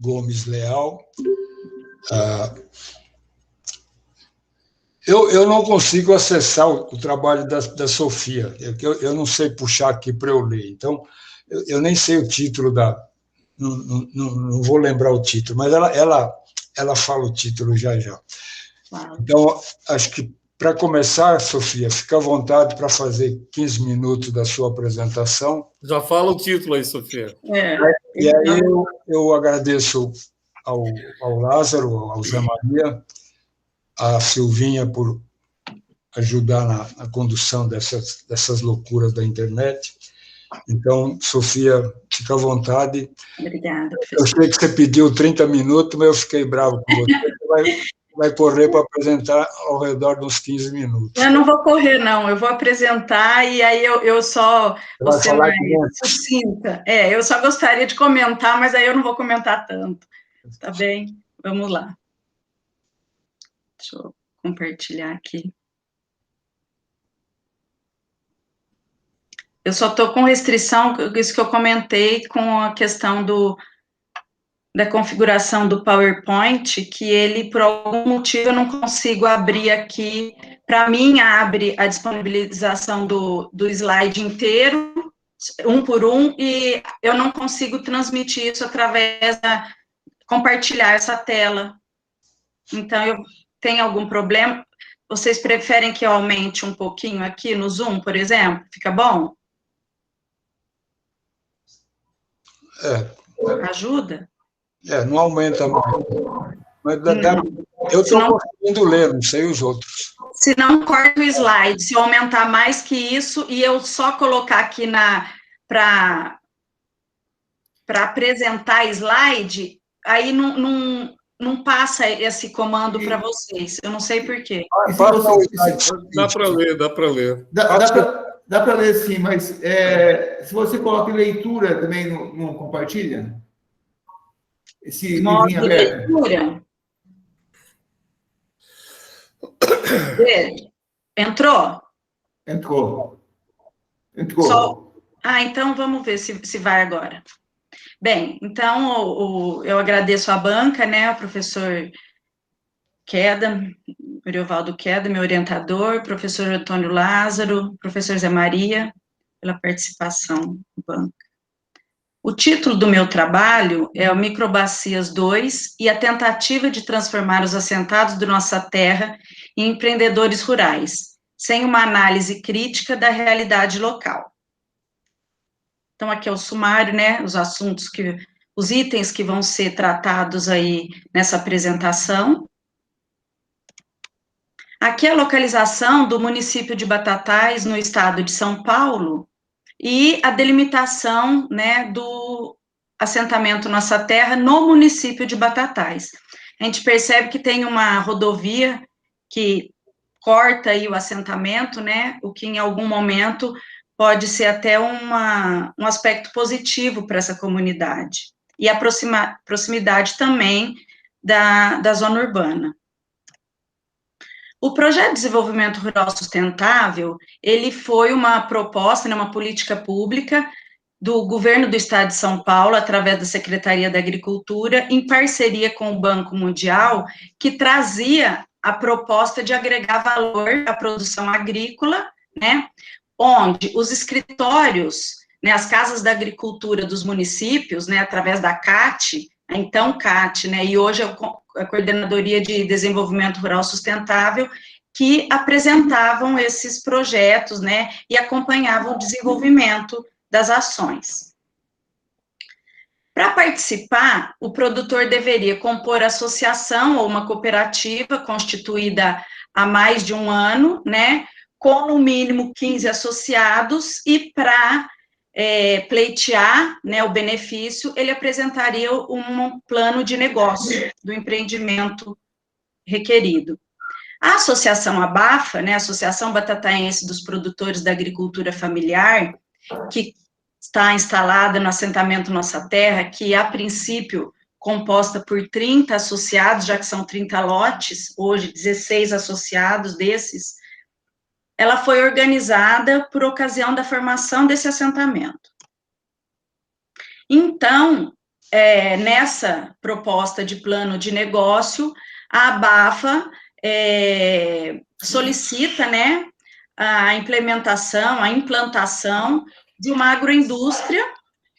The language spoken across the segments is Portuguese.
Gomes Leal. Eu não consigo acessar o trabalho da Sofia, eu não sei puxar aqui para eu ler, então eu nem sei o título não vou lembrar o título, mas ela fala o título já. Então, acho que, para começar, Sofia, fica à vontade para fazer 15 minutos da sua apresentação. Já fala o título aí, Sofia. E aí eu agradeço ao Lázaro, ao Zé Maria, a Silvinha por ajudar na condução dessas loucuras da internet. Então, Sofia, fica à vontade. Obrigada, professor. Eu sei que você pediu 30 minutos, mas eu fiquei bravo com você. Você vai correr para apresentar ao redor dos 15 minutos. Eu não vou correr, não. Eu vou apresentar e aí eu só vou ser mais sucinta. Eu só gostaria de comentar, mas aí eu não vou comentar tanto. Tá bem? Vamos lá. Deixa eu compartilhar aqui. Eu só estou com restrição, isso que eu comentei, com a questão da configuração do PowerPoint, que ele, por algum motivo, eu não consigo abrir aqui. Para mim, abre a disponibilização do slide inteiro, um por um, e eu não consigo transmitir isso através compartilhar essa tela. Então, eu tenho algum problema? Vocês preferem que eu aumente um pouquinho aqui no Zoom, por exemplo? Fica bom? Ajuda? Não aumenta muito. Mas eu estou conseguindo ler, não sei os outros. Se não, corta o slide. Se eu aumentar mais que isso, e eu só colocar aqui para apresentar slide, aí não passa esse comando para vocês. Eu não sei por quê. Dá para ler, dá para ler. Dá para ler, sim, mas se você coloca leitura também, não compartilha? Esse livrinho aberto. Leitura? Entrou? Entrou. Então vamos ver se vai agora. Bem, então eu agradeço a banca, né, o professor Queda, Oriovaldo Queda, meu orientador, professor Antônio Lázaro, professor Zé Maria, pela participação do banco. O título do meu trabalho é o Microbacias 2 e a tentativa de transformar os assentados de nossa terra em empreendedores rurais, sem uma análise crítica da realidade local. Então, aqui é o sumário, né, os itens que vão ser tratados aí nessa apresentação. Aqui é a localização do município de Batatais, no estado de São Paulo, e a delimitação, né, do assentamento Nossa Terra no município de Batatais. A gente percebe que tem uma rodovia que corta aí o assentamento, né, o que em algum momento pode ser até um aspecto positivo para essa comunidade. E a proximidade também da zona urbana. O Projeto de Desenvolvimento Rural Sustentável, ele foi uma proposta, né, uma política pública do governo do estado de São Paulo, através da Secretaria da Agricultura, em parceria com o Banco Mundial, que trazia a proposta de agregar valor à produção agrícola, né, onde os escritórios, né, as casas da agricultura dos municípios, né, através da CAT, então CAT, né, e hoje a Coordenadoria de Desenvolvimento Rural Sustentável, que apresentavam esses projetos, né, e acompanhavam o desenvolvimento das ações. Para participar, o produtor deveria compor associação ou uma cooperativa constituída há mais de um ano, né, com no mínimo 15 associados, e para pleitear, né, o benefício, ele apresentaria um plano de negócio do empreendimento requerido. A Associação ABAFA, né, Associação Batataense dos Produtores da Agricultura Familiar, que está instalada no assentamento Nossa Terra, que a princípio composta por 30 associados, já que são 30 lotes, hoje 16 associados desses, ela foi organizada por ocasião da formação desse assentamento. Então, nessa proposta de plano de negócio, a ABAFA solicita, né, a implantação de uma agroindústria,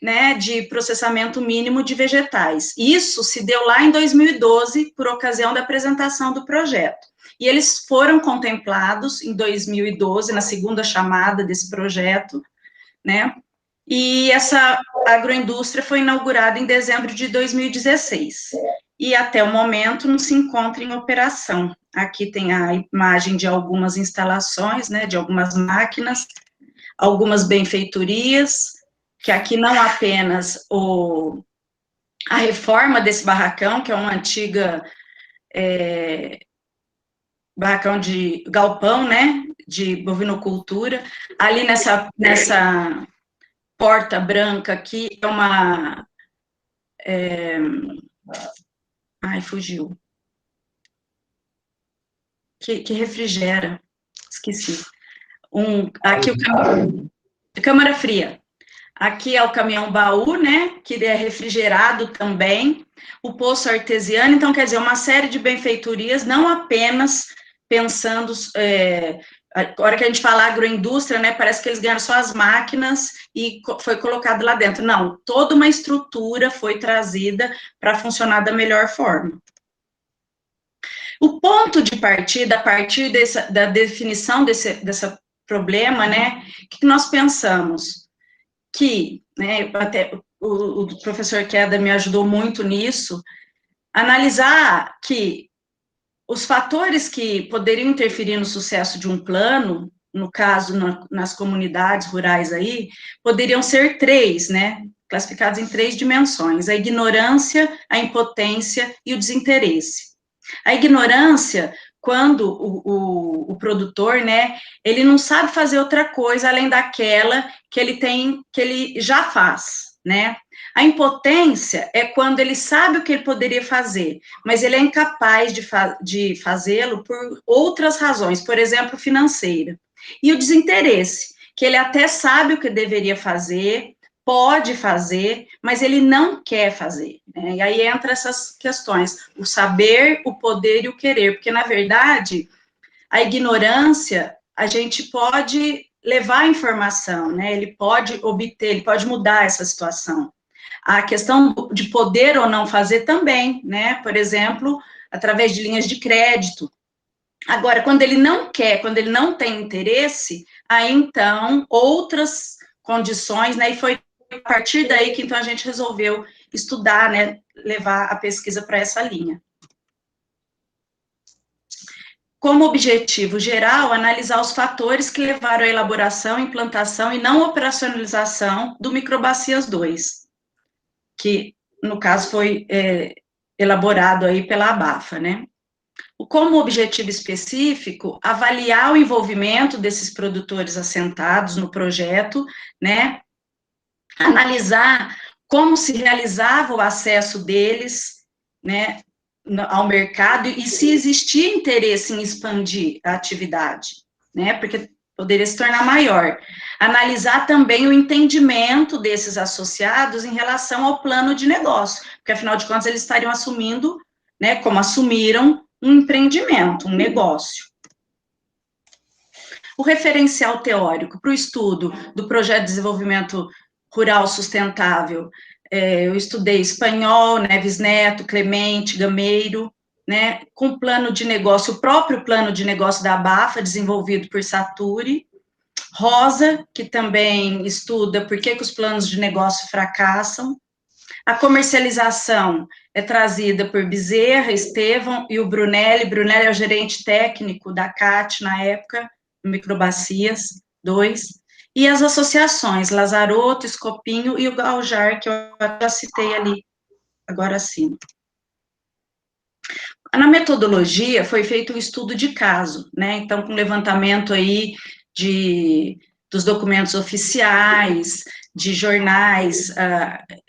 né, de processamento mínimo de vegetais. Isso se deu lá em 2012, por ocasião da apresentação do projeto. E eles foram contemplados em 2012, na segunda chamada desse projeto, né, e essa agroindústria foi inaugurada em dezembro de 2016. E até o momento não se encontra em operação. Aqui tem a imagem de algumas instalações, né, de algumas máquinas, algumas benfeitorias, que aqui não apenas a reforma desse barracão, que é uma antiga barracão de galpão, né, de bovinocultura, ali nessa porta branca aqui é uma... ai, fugiu. Que refrigera, esqueci. Aqui o câmara fria. Aqui é o caminhão-baú, né, que é refrigerado também, o poço artesiano, então, quer dizer, uma série de benfeitorias, não apenas pensando, a hora que a gente fala agroindústria, né, parece que eles ganharam só as máquinas e foi colocado lá dentro. Não, toda uma estrutura foi trazida para funcionar da melhor forma. O ponto de partida, a partir da definição desse problema, né, o que nós pensamos? Que, né, até o professor Queda me ajudou muito nisso, analisar que os fatores que poderiam interferir no sucesso de um plano, no caso, nas comunidades rurais aí, poderiam ser 3, né, classificados em 3 dimensões: a ignorância, a impotência e o desinteresse. A ignorância, quando o produtor, né, ele não sabe fazer outra coisa além daquela que ele já faz, né? A impotência é quando ele sabe o que ele poderia fazer, mas ele é incapaz de fazê-lo por outras razões, por exemplo, financeira. E o desinteresse, que ele até sabe o que deveria fazer, pode fazer, mas ele não quer fazer, né? E aí entra essas questões, o saber, o poder e o querer, porque, na verdade, a ignorância, a gente pode levar a informação, né? Ele pode obter, ele pode mudar essa situação. A questão de poder ou não fazer também, né? Por exemplo, através de linhas de crédito. Agora, quando ele não quer, quando ele não tem interesse, aí, então, outras condições, né? E foi a partir daí que, então, a gente resolveu estudar, né? Levar a pesquisa para essa linha. Como objetivo geral, analisar os fatores que levaram à elaboração, implantação e não operacionalização do Microbacias 2, que, no caso, foi elaborado aí pela ABAFA, né? Como objetivo específico, avaliar o envolvimento desses produtores assentados no projeto, né? Analisar como se realizava o acesso deles, né, ao mercado e se existia interesse em expandir a atividade, né, porque poderia se tornar maior. Analisar também o entendimento desses associados em relação ao plano de negócio, porque, afinal de contas, eles estariam assumindo, né, como assumiram, um empreendimento, um negócio. O referencial teórico para o estudo do projeto de desenvolvimento rural sustentável, eu estudei espanhol, Neves Neto, Clemente, Gameiro, né, com plano de negócio, o próprio plano de negócio da ABAFA, desenvolvido por Saturi, Rosa, que também estuda por que os planos de negócio fracassam, a comercialização é trazida por Bezerra, Estevão e o Brunelli. Brunelli é o gerente técnico da CAT na época, Microbacias 2, e as associações, Lazarotto, Escopinho e o Galjar, que eu já citei ali, agora sim. Na metodologia, foi feito um estudo de caso, né, então, com levantamento aí dos documentos oficiais, de jornais,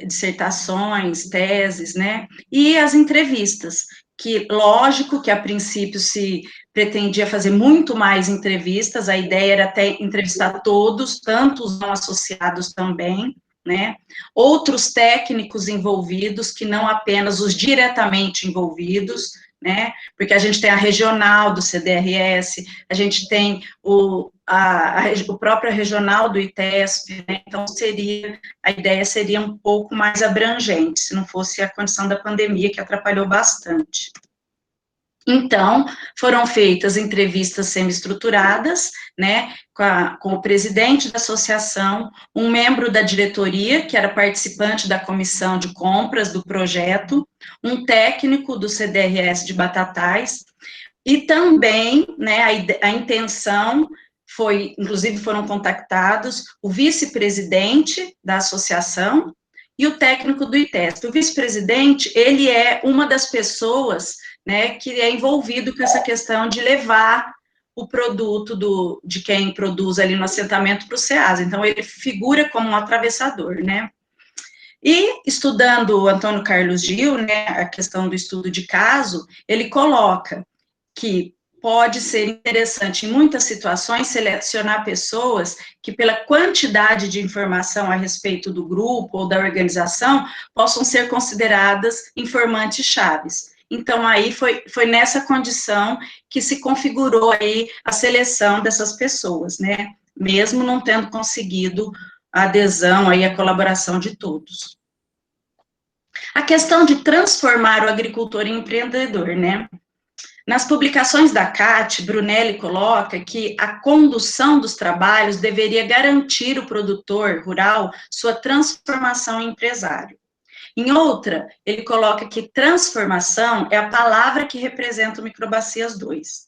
dissertações, teses, né, e as entrevistas, que, lógico, que a princípio se pretendia fazer muito mais entrevistas, a ideia era até entrevistar todos, tanto os não associados também, né? Outros técnicos envolvidos, que não apenas os diretamente envolvidos, né? Porque a gente tem a regional do CDRS, a gente tem o próprio regional do ITESP, né? Então a ideia seria um pouco mais abrangente, se não fosse a condição da pandemia, que atrapalhou bastante. Então, foram feitas entrevistas semi-estruturadas, né, com o presidente da associação, um membro da diretoria, que era participante da comissão de compras do projeto, um técnico do CDRS de Batatais, e também, né, a intenção foi, inclusive foram contactados o vice-presidente da associação e o técnico do ITESP. O vice-presidente, ele é uma das pessoas, né, que é envolvido com essa questão de levar o produto de quem produz ali no assentamento para o SEASA. Então, ele figura como um atravessador, né. E, estudando o Antônio Carlos Gil, né, a questão do estudo de caso, ele coloca que pode ser interessante, em muitas situações, selecionar pessoas que, pela quantidade de informação a respeito do grupo ou da organização, possam ser consideradas informantes chaves. Então, aí foi nessa condição que se configurou aí a seleção dessas pessoas, né? Mesmo não tendo conseguido a adesão aí, a colaboração de todos. A questão de transformar o agricultor em empreendedor, né? Nas publicações da CAT, Brunelli coloca que a condução dos trabalhos deveria garantir ao produtor rural sua transformação em empresário. Em outra, ele coloca que transformação é a palavra que representa o Microbacias 2.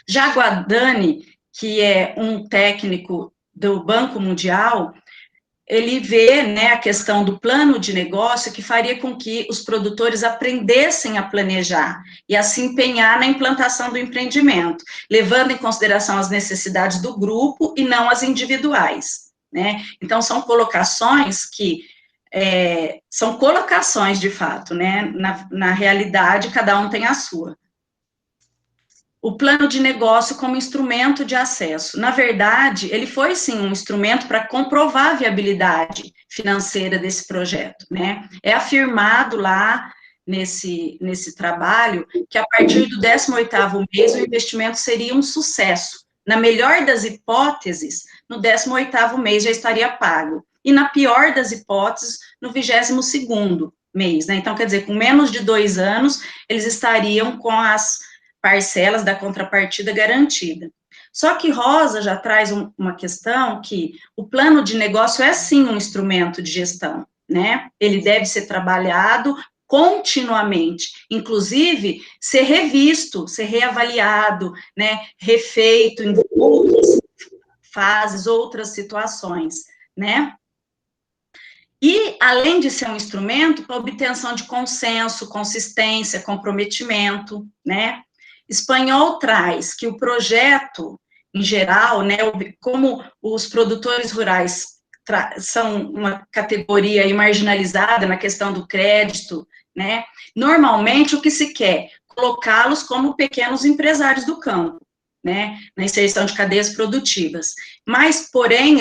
Já Guadani, que é um técnico do Banco Mundial, ele vê, né, a questão do plano de negócio que faria com que os produtores aprendessem a planejar e a se empenhar na implantação do empreendimento, levando em consideração as necessidades do grupo e não as individuais, né? Então, são colocações que são colocações, de fato, né? Na realidade, cada um tem a sua. O plano de negócio como instrumento de acesso. Na verdade, ele foi, sim, um instrumento para comprovar a viabilidade financeira desse projeto, né? É afirmado lá nesse trabalho que, a partir do 18º mês, o investimento seria um sucesso. Na melhor das hipóteses, no 18º mês já estaria pago. E na pior das hipóteses, no 22º mês, né? Então, quer dizer, com menos de 2 anos, eles estariam com as parcelas da contrapartida garantida. Só que Rosa já traz uma questão que o plano de negócio é, sim, um instrumento de gestão, né? Ele deve ser trabalhado continuamente, inclusive ser revisto, ser reavaliado, né? Refeito em outras fases, outras situações, né? E, além de ser um instrumento para obtenção de consenso, consistência, comprometimento, né? Espanhol traz que o projeto, em geral, né, como os produtores rurais são uma categoria aí marginalizada na questão do crédito, né? Essas o que se quer? Colocá-los como pequenos empresários do campo, né? Na inserção de cadeias produtivas. Mas, porém,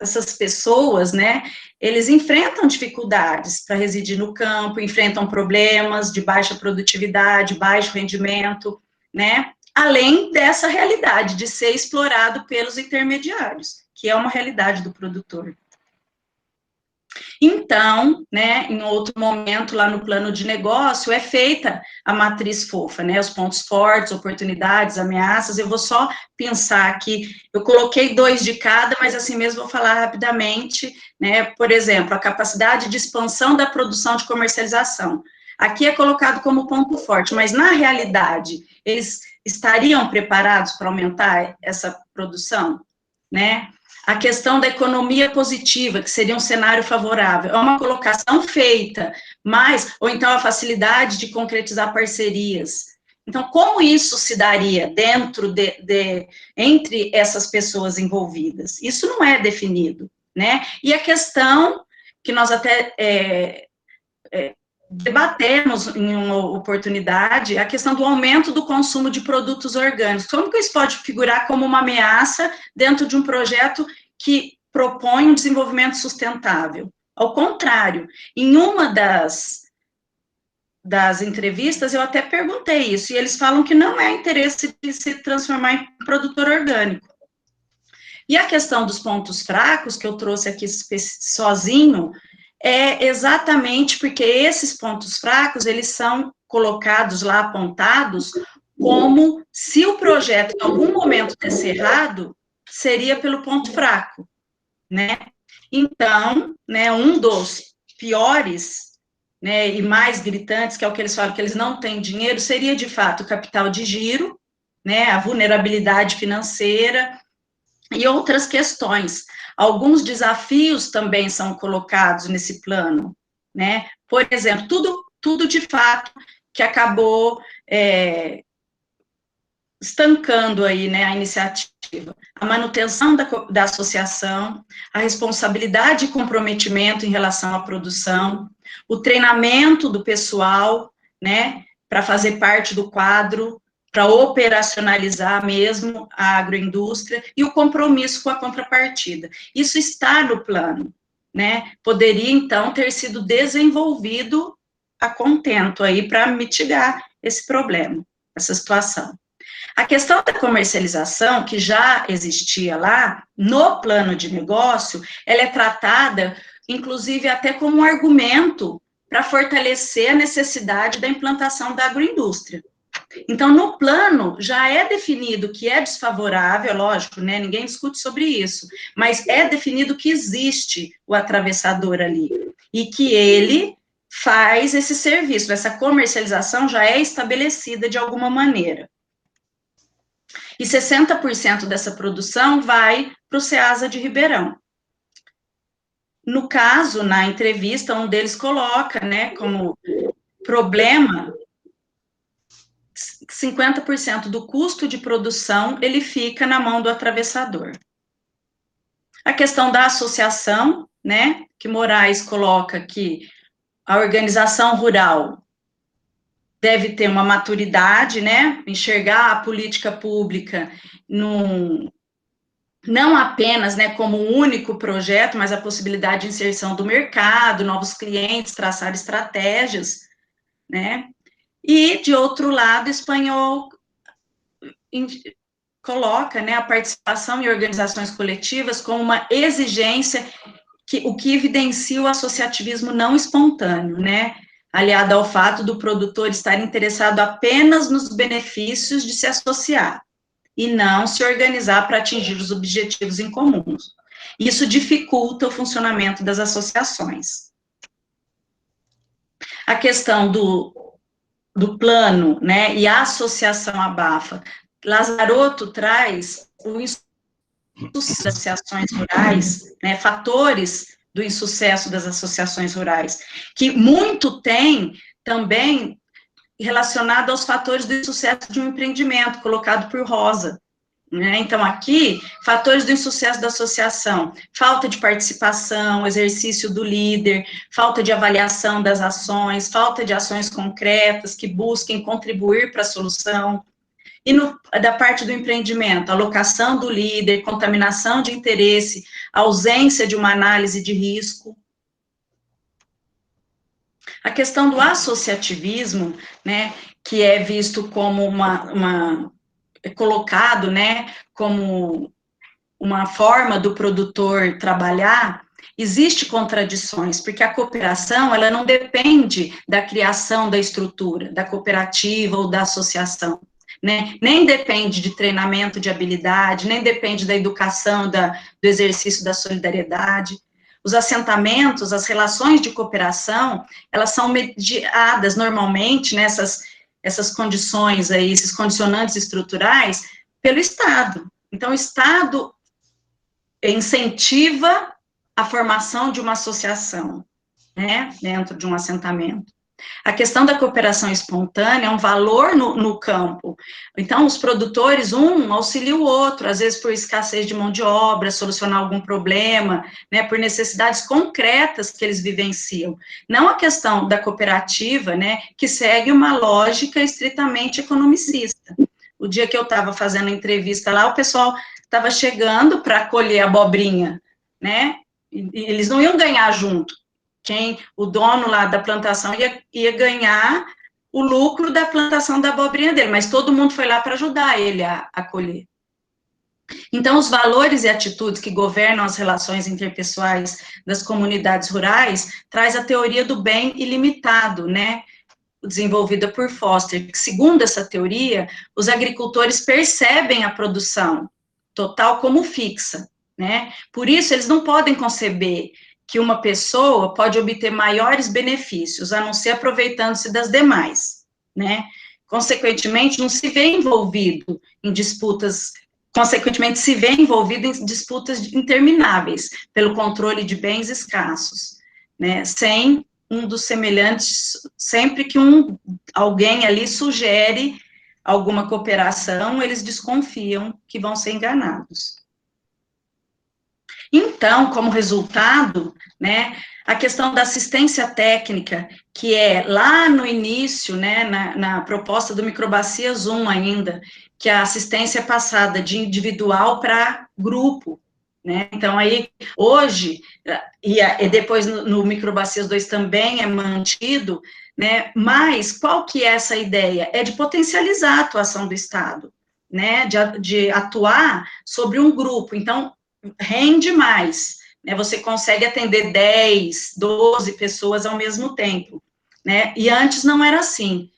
essas pessoas, né, eles enfrentam dificuldades para residir no campo, enfrentam problemas de baixa produtividade, baixo rendimento, né, além dessa realidade de ser explorado pelos intermediários, que é uma realidade do produtor. Então, né, em outro momento, lá no plano de negócio, é feita a matriz fofa, né, os pontos fortes, oportunidades, ameaças. Eu vou só pensar aqui, eu coloquei 2 de cada, mas assim mesmo vou falar rapidamente, né, por exemplo, a capacidade de expansão da produção de comercialização. Aqui é colocado como ponto forte, mas na realidade, eles estariam preparados para aumentar essa produção, né? A questão da economia positiva, que seria um cenário favorável, é uma colocação feita, mas, ou então a facilidade de concretizar parcerias. Então, como isso se daria dentro entre essas pessoas envolvidas? Isso não é definido, né? E a questão que nós até debatemos em uma oportunidade, a questão do aumento do consumo de produtos orgânicos. Como que isso pode figurar como uma ameaça dentro de um projeto que propõe um desenvolvimento sustentável. Ao contrário, em uma das entrevistas, eu até perguntei isso, e eles falam que não é interesse de se transformar em produtor orgânico. E a questão dos pontos fracos, que eu trouxe aqui sozinho, é exatamente porque esses pontos fracos, eles são colocados lá, apontados, como se o projeto, em algum momento, desse errado, seria pelo ponto fraco, né? Então, né, um dos piores, né, e mais gritantes, que é o que eles falam, que eles não têm dinheiro, seria, de fato, o capital de giro, né, a vulnerabilidade financeira e outras questões. Alguns desafios também são colocados nesse plano, né? Por exemplo, tudo de fato que acabou estancando aí, né, a iniciativa. A manutenção da associação, a responsabilidade e comprometimento em relação à produção, o treinamento do pessoal, né, para fazer parte do quadro, para operacionalizar mesmo a agroindústria, e o compromisso com a contrapartida. Isso está no plano, né? Poderia, então, ter sido desenvolvido a contento aí para mitigar esse problema, essa situação. A questão da comercialização, que já existia lá, no plano de negócio, ela é tratada, inclusive, até como um argumento para fortalecer a necessidade da implantação da agroindústria. Então, no plano, já é definido que é desfavorável, lógico, né, ninguém discute sobre isso, mas é definido que existe o atravessador ali, e que ele faz esse serviço, essa comercialização já é estabelecida de alguma maneira. E 60% dessa produção vai para o Ceasa de Ribeirão. No caso, na entrevista, um deles coloca, né, como problema, 50% do custo de produção, ele fica na mão do atravessador. A questão da associação, né, que Moraes coloca que a organização rural deve ter uma maturidade, né, enxergar a política pública não apenas, né, como um único projeto, mas a possibilidade de inserção do mercado, novos clientes, traçar estratégias, né, e, de outro lado, o espanhol coloca, né, a participação em organizações coletivas como uma exigência, o que evidencia o associativismo não espontâneo, né, aliado ao fato do produtor estar interessado apenas nos benefícios de se associar, e não se organizar para atingir os objetivos em comum. Isso dificulta o funcionamento das associações. A questão do plano, né, e a associação abafa. Lazarotto traz o insucesso das associações rurais, né, fatores do insucesso das associações rurais, que muito tem também relacionado aos fatores do insucesso de um empreendimento, colocado por Rosa, né? Então, aqui, fatores do insucesso da associação: falta de participação, exercício do líder, falta de avaliação das ações, falta de ações concretas que busquem contribuir para a solução. E da parte do empreendimento, alocação do líder, contaminação de interesse, ausência de uma análise de risco. A questão do associativismo, né, que é visto como colocado, né, como uma forma do produtor trabalhar, existe contradições, porque a cooperação, ela não depende da criação da estrutura, da cooperativa ou da associação, né, nem depende de treinamento de habilidade, nem depende da educação, do exercício da solidariedade. Os assentamentos, as relações de cooperação, elas são mediadas normalmente, nessas condições aí, esses condicionantes estruturais, pelo Estado. Então, o Estado incentiva a formação de uma associação, né, dentro de um assentamento. A questão da cooperação espontânea é um valor no campo. Então, os produtores, um auxilia o outro, às vezes por escassez de mão de obra, solucionar algum problema, né, por necessidades concretas que eles vivenciam. Não a questão da cooperativa, né, que segue uma lógica estritamente economicista. O dia que eu estava fazendo a entrevista lá, o pessoal estava chegando para colher abobrinha né? E eles não iam ganhar junto. O dono lá da plantação ia ganhar o lucro da plantação da abobrinha dele, mas todo mundo foi lá para ajudar ele a colher. Então, os valores e atitudes que governam as relações interpessoais das comunidades rurais traz a teoria do bem ilimitado, né, desenvolvida por Foster. Segundo essa teoria, os agricultores percebem a produção total como fixa, né, por isso eles não podem conceber que uma pessoa pode obter maiores benefícios, a não ser aproveitando-se das demais, né, consequentemente, não se vê envolvido em disputas intermináveis pelo controle de bens escassos, né, sem um dos semelhantes, sempre que alguém ali sugere alguma cooperação, eles desconfiam que vão ser enganados. Então, como resultado, né, a questão da assistência técnica, que é lá no início, né, na proposta do Microbacias 1 ainda, que a assistência é passada de individual para grupo, né, então aí, hoje, e depois no Microbacias 2 também é mantido, né, mas qual que é essa ideia? É de potencializar a atuação do Estado, né, de atuar sobre um grupo, então, rende mais, né, você consegue atender 10, 12 pessoas ao mesmo tempo, né, e antes não era assim.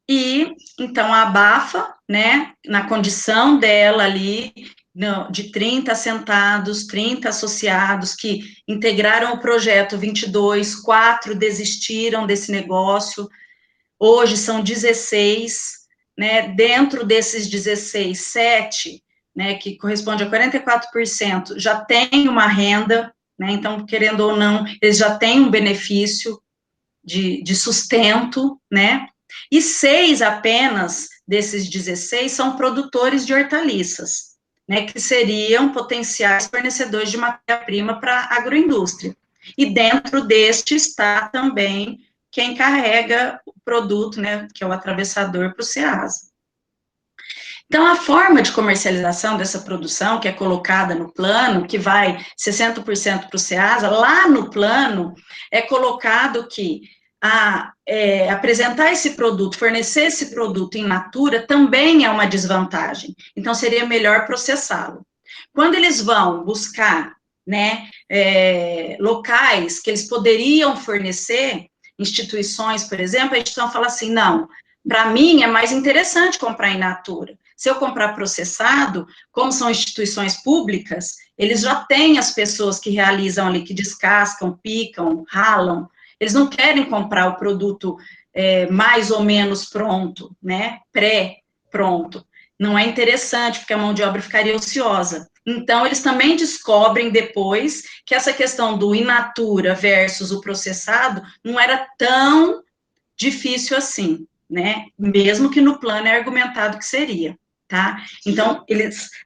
E, então, a Abafa, né, na condição dela ali, de 30 assentados, 30 associados, que integraram o projeto 22, 4 desistiram desse negócio, hoje são 16, né, dentro desses 16, 7, né, que corresponde a 44%, já tem uma renda, né, então, querendo ou não, eles já têm um benefício de sustento, né, e 6 apenas desses 16 são produtores de hortaliças, né, que seriam potenciais fornecedores de matéria-prima para a agroindústria. E dentro deste está também quem carrega o produto, né, que é o atravessador para o Ceasa. Então, a forma de comercialização dessa produção, que é colocada no plano, que vai 60% para o Ceasa, lá no plano é colocado que apresentar esse produto, fornecer esse produto in natura também é uma desvantagem. Então, seria melhor processá-lo. Quando eles vão buscar, né, locais que eles poderiam fornecer, instituições, por exemplo, a instituição fala assim, não, para mim é mais interessante comprar in natura. Se eu comprar processado, como são instituições públicas, eles já têm as pessoas que realizam ali, que descascam, picam, ralam, eles não querem comprar o produto mais ou menos pronto, né, pré-pronto. Não é interessante, porque a mão de obra ficaria ociosa. Então, eles também descobrem depois que essa questão do in natura versus o processado não era tão difícil assim, né, mesmo que no plano é argumentado que seria, tá? Então,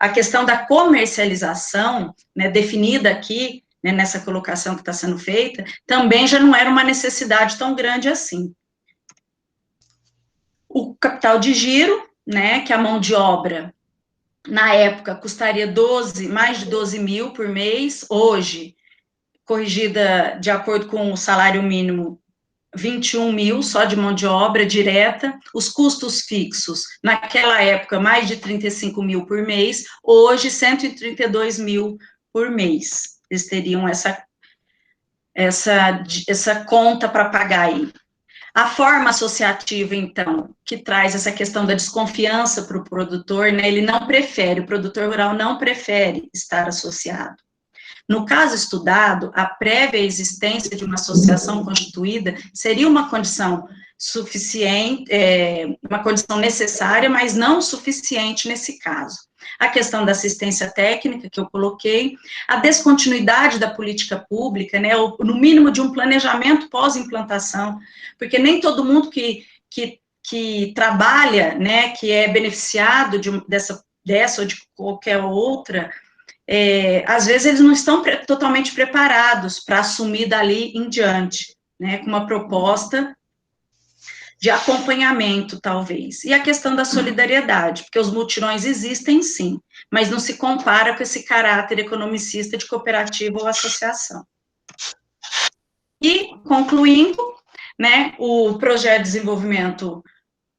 a questão da comercialização, né, definida aqui, né, nessa colocação que está sendo feita, também já não era uma necessidade tão grande assim. O capital de giro, né, que a mão de obra, na época, custaria mais de 12 mil por mês, hoje, corrigida de acordo com o salário mínimo, 21 mil só de mão de obra direta, os custos fixos, naquela época, mais de 35 mil por mês, hoje, 132 mil por mês. Eles teriam essa conta para pagar aí. A forma associativa, então, que traz essa questão da desconfiança para o produtor, né, o produtor rural não prefere estar associado. No caso estudado, a prévia existência de uma associação constituída seria uma condição suficiente, uma condição necessária, mas não suficiente nesse caso. A questão da assistência técnica, que eu coloquei, a descontinuidade da política pública, né, ou, no mínimo de um planejamento pós-implantação, porque nem todo mundo que trabalha, né, que é beneficiado dessa ou de qualquer outra, às vezes eles não estão totalmente preparados para assumir dali em diante, né, com uma proposta de acompanhamento, talvez. E a questão da solidariedade, porque os mutirões existem, sim, mas não se compara com esse caráter economicista de cooperativa ou associação. E, concluindo, né, o Projeto de Desenvolvimento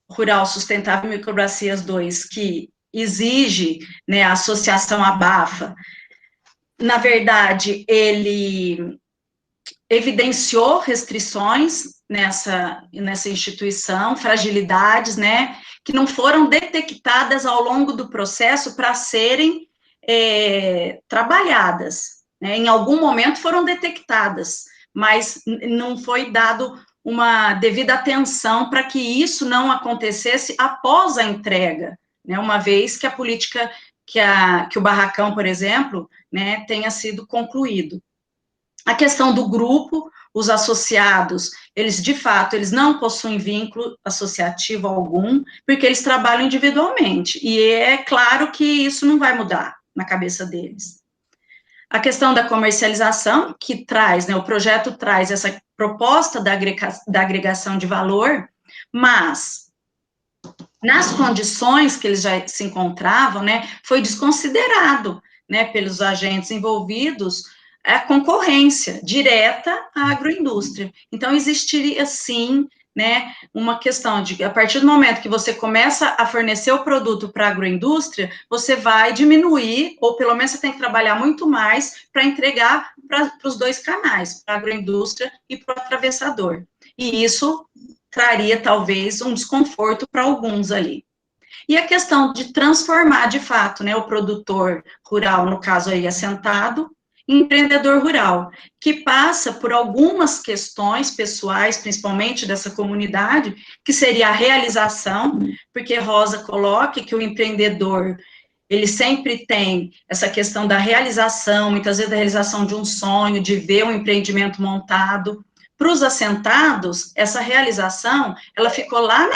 Rural Sustentável Microbacias 2, que exige, né, a associação ABAFA, na verdade, ele evidenciou restrições nessa instituição, fragilidades, né, que não foram detectadas ao longo do processo para serem trabalhadas, né, em algum momento foram detectadas, mas não foi dado uma devida atenção para que isso não acontecesse após a entrega, né, uma vez que a política, que o barracão, por exemplo, né, tenha sido concluído. A questão do grupo, os associados, eles, de fato, eles não possuem vínculo associativo algum, porque eles trabalham individualmente, e é claro que isso não vai mudar na cabeça deles. A questão da comercialização, que traz, né, o projeto traz essa proposta da agregação de valor, mas, nas condições que eles já se encontravam, né, foi desconsiderado, né, pelos agentes envolvidos, a concorrência direta à agroindústria. Então, existiria, sim, né, uma questão de, a partir do momento que você começa a fornecer o produto para a agroindústria, você vai diminuir, ou pelo menos você tem que trabalhar muito mais para entregar para os dois canais, para a agroindústria e para o atravessador. E isso traria, talvez, um desconforto para alguns ali. E a questão de transformar, de fato, né, o produtor rural, no caso aí assentado, empreendedor rural, que passa por algumas questões pessoais, principalmente dessa comunidade, que seria a realização, porque Rosa coloca que o empreendedor, ele sempre tem essa questão da realização, muitas vezes da realização de um sonho, de ver um empreendimento montado. Para os assentados, essa realização, ela ficou lá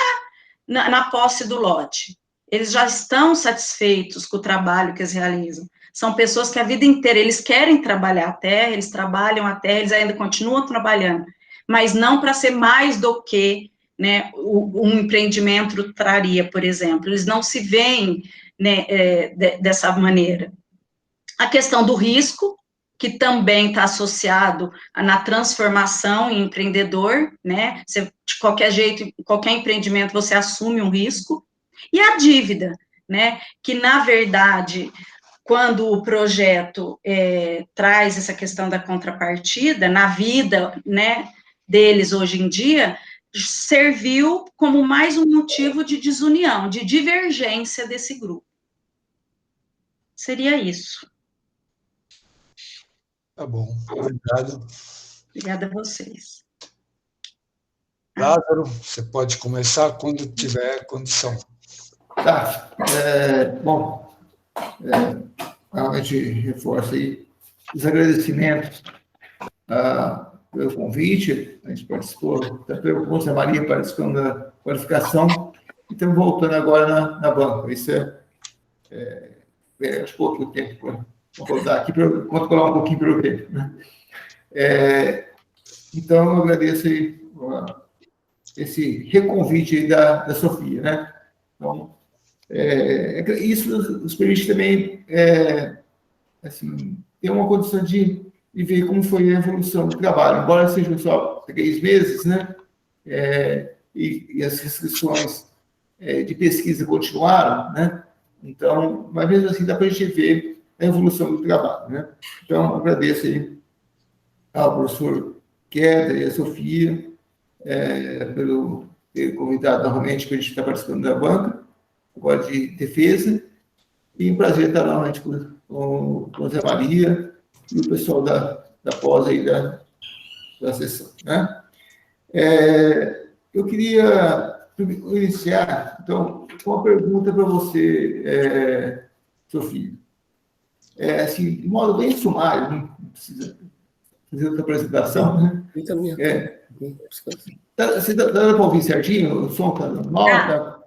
na posse do lote. Eles já estão satisfeitos com o trabalho que eles realizam. São pessoas que a vida inteira, eles querem trabalhar a terra, eles trabalham a terra, eles ainda continuam trabalhando, mas não para ser mais do que, né, um empreendimento traria, por exemplo. Eles não se veem, né, dessa maneira. A questão do risco, que também está associado na transformação em empreendedor, né, você, de qualquer jeito, qualquer empreendimento, você assume um risco. E a dívida, né, que, na verdade, quando o projeto traz essa questão da contrapartida, na vida, né, deles hoje em dia, serviu como mais um motivo de desunião, de divergência desse grupo. Seria isso. Tá bom, obrigado. Obrigada a vocês. Lázaro, você pode começar quando tiver condição. Tá. Bom, realmente reforço aí os agradecimentos pelo convite, a gente participou, pelo José Maria participando da qualificação, e estamos voltando agora na banca. Isso acho pouco tempo, vou rodar aqui para controlar um pouquinho pelo tempo, né? Então, eu agradeço aí esse reconvite aí da Sofia, né? Então, isso nos permite também assim, ter uma condição de ver como foi a evolução do trabalho, embora sejam só 3 meses, né? E as restrições de pesquisa continuaram, né? Então, mas mesmo assim dá para a gente ver a evolução do trabalho, né? Então, agradeço aí ao professor Queda e a Sofia pelo ter convidado novamente para a gente estar participando da banca, agora de defesa, e um prazer estar novamente com o Zé Maria e o pessoal da pós aí da sessão, né? Eu queria iniciar, então, com uma pergunta para você, Sofia. Assim, de modo bem sumário, não precisa fazer outra apresentação, né? Você dá para ouvir certinho? O som está normal? Tá?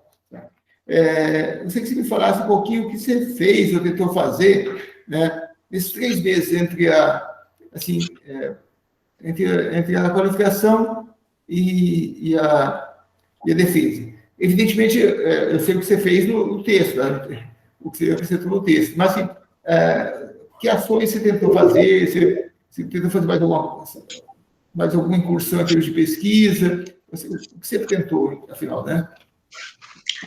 Eu sei que você me falasse um pouquinho o que você fez ou tentou fazer, né, nesses 3 meses entre a qualificação e e a defesa. Evidentemente, eu sei o que você fez no texto, né? O que você apresentou no texto, mas assim, que ações você tentou fazer? Você tentou fazer mais alguma incursão em termos de pesquisa? O que você tentou, afinal, né?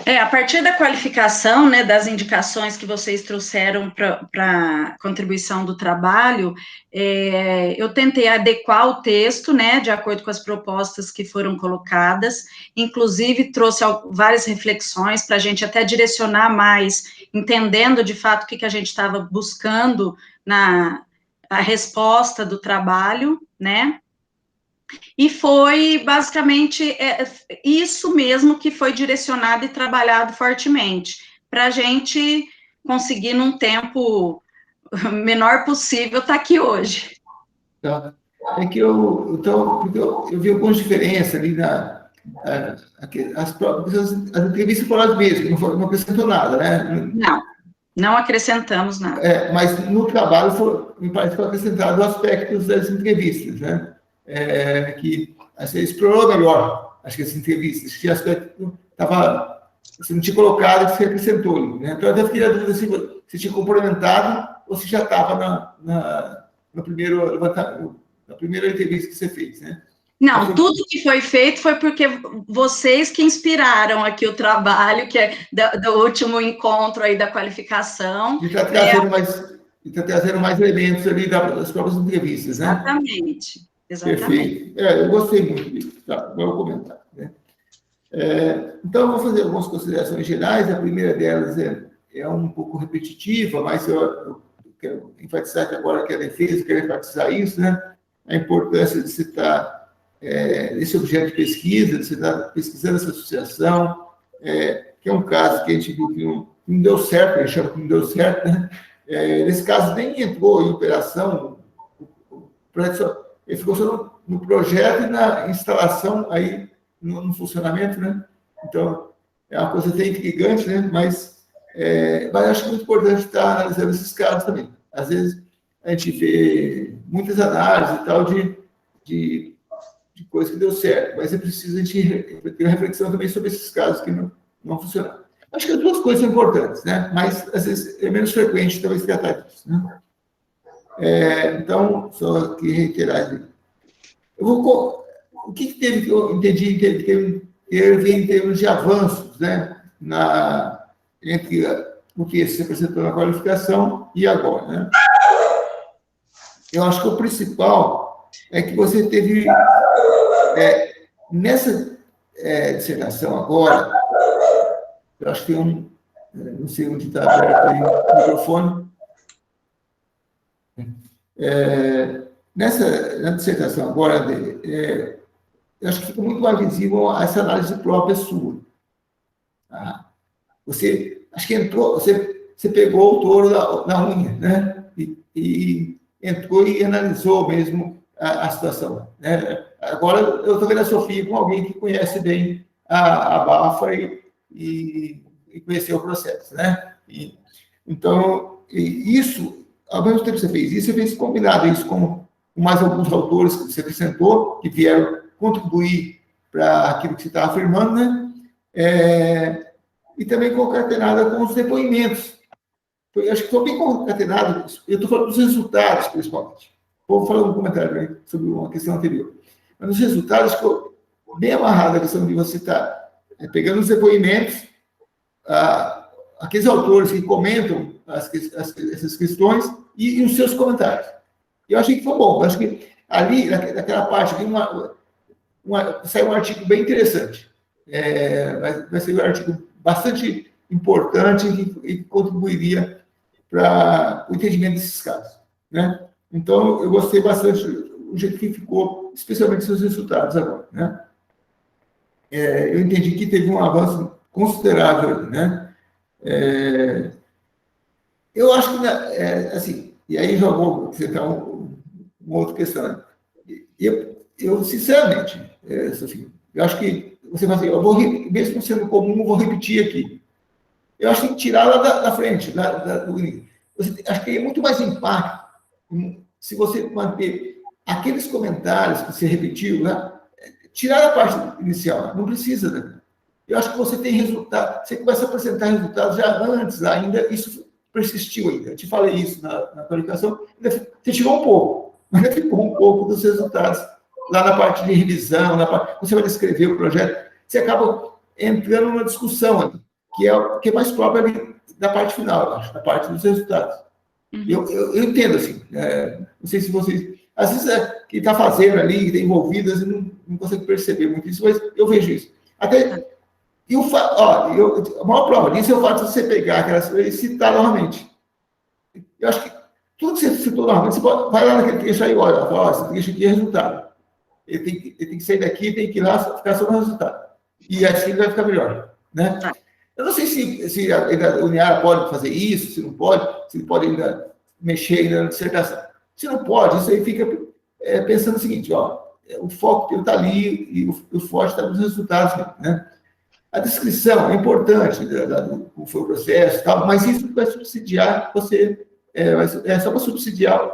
A partir da qualificação, né, das indicações que vocês trouxeram para a contribuição do trabalho, eu tentei adequar o texto, né, de acordo com as propostas que foram colocadas, inclusive trouxe várias reflexões para a gente até direcionar mais, entendendo de fato o que a gente estava buscando na resposta do trabalho, né. E foi basicamente isso mesmo que foi direcionado e trabalhado fortemente, para a gente conseguir, num tempo menor possível, estar aqui hoje. Tá. É que eu vi algumas diferenças ali as entrevistas foram as mesmas, não acrescentou nada, né? Não acrescentamos nada. Mas no trabalho me parece que foi acrescentado aspectos das entrevistas, né? Que você explorou melhor, acho que as entrevistas, que aspecto você não tinha colocado e você acrescentou, né? Então, eu até fiquei na dúvida se você tinha complementado ou se já estava na primeira entrevista que você fez, né? Não, tudo que foi feito foi porque vocês que inspiraram aqui o trabalho, que é do último encontro aí da qualificação. E está trazendo mais elementos ali das próprias entrevistas, né? Exatamente. Perfeito. Eu gostei muito disso. Tá, vou comentar, né? Então, eu vou fazer algumas considerações gerais. A primeira delas é um pouco repetitiva, mas eu quero enfatizar que agora que a defesa quer enfatizar isso, né? A importância de você estar nesse objeto de pesquisa, de você estar pesquisando essa associação, que é um caso que a gente viu que não deu certo, a gente chama que não deu certo, né? Nesse caso, nem entrou em operação, ele ficou só no projeto e na instalação, aí no funcionamento, né? Então, é uma coisa até intrigante, né? Mas acho que é muito importante estar analisando esses casos também. Às vezes, a gente vê muitas análises e tal de coisa que deu certo, mas é preciso a gente ter uma reflexão também sobre esses casos que não funcionaram. Acho que as duas coisas são importantes, né? Mas, às vezes, é menos frequente, talvez, tratar disso, né? Então, só aqui reiterar. O que teve que eu entendi em termos de avanços, né? Entre o que se apresentou na qualificação e agora, né? Eu acho que o principal é que você teve, nessa dissertação agora, eu acho que tem não sei onde está aberto aí o microfone. Na dissertação agora, eu acho que fica muito mais visível essa análise própria sua. Tá? Acho que você pegou o touro na unha, né? E entrou e analisou mesmo a situação, né? Agora, eu estou vendo a Sofia com alguém que conhece bem a BAFA e conheceu o processo, né? Então, isso, ao mesmo tempo que você fez combinado isso com mais alguns autores que você acrescentou, que vieram contribuir para aquilo que você estava afirmando, né? E também concatenada com os depoimentos. Eu acho que foi bem concatenado. Eu estou falando dos resultados, principalmente. Vou falar um comentário aí sobre uma questão anterior. Mas nos resultados ficou bem amarrada a questão de você estar pegando os depoimentos, aqueles autores que comentam essas questões e os seus comentários. Eu achei que foi bom. Eu acho que ali, naquela parte, saiu um artigo bem interessante. Vai ser um artigo bastante importante e que contribuiria para o entendimento desses casos, né? Então, eu gostei bastante do jeito que ficou, especialmente seus resultados agora, né? Eu entendi que teve um avanço considerável, né? Eu acho que, assim, e aí já vou citar uma outra questão. Eu sinceramente, Sofia, eu acho que você vai dizer, mesmo sendo comum, eu vou repetir aqui. Eu acho que tem que tirar lá da frente, acho que tem muito mais impacto se você manter aqueles comentários que você repetiu, né? Tirar a parte inicial, não precisa, né? eu acho que você tem resultado, você começa a apresentar resultados já antes ainda, isso persistiu ainda. Eu te falei isso na qualificação, você tirou um pouco, mas ainda ficou um pouco dos resultados lá na parte de revisão, você vai descrever o projeto, você acaba entrando numa discussão ali, que é mais própria ali da parte final, eu acho, da parte dos resultados. Eu entendo, assim, não sei se vocês... Às vezes, quem está fazendo ali, está envolvido, às vezes não consegue perceber muito isso, mas eu vejo isso. Até... E a maior prova disso é o fato de você pegar aquelas coisas e citar novamente. Eu acho que tudo que você citou novamente, você vai lá naquele trecho aí, olha, esse trecho aqui é resultado. Ele tem que sair daqui, tem que ir lá ficar só no resultado. E assim ele vai ficar melhor, né? Eu não sei se a Uniara pode fazer isso, se não pode, se ele pode ainda mexer ainda na dissertação. Se não pode, isso aí fica pensando o seguinte, o foco está ali e o forte está nos resultados, né? A descrição é importante, como foi o processo, tal, mas isso vai subsidiar você, é só para subsidiar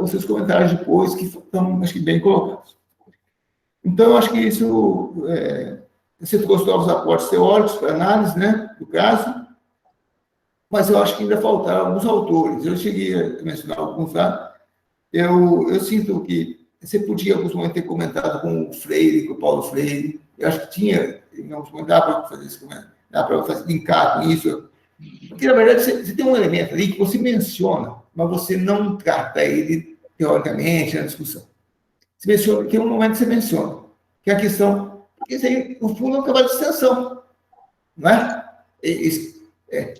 os seus comentários depois, que estão, acho que, bem colocados. Então, eu acho que isso, você gostou dos aportes teóricos para análise, né, do caso, mas eu acho que ainda faltaram alguns autores. Eu cheguei a mencionar alguns lá. Eu sinto que você podia, em alguns momentos, ter comentado com o Freire, com o Paulo Freire. Eu acho que tinha, dá para fazer isso, dá para linkar com isso. Porque, na verdade, você tem um elemento ali que você menciona, mas você não trata ele teoricamente na discussão. Você menciona, tem um momento que você menciona, que é a questão, porque isso aí, no fundo, é um trabalho de extensão, não é?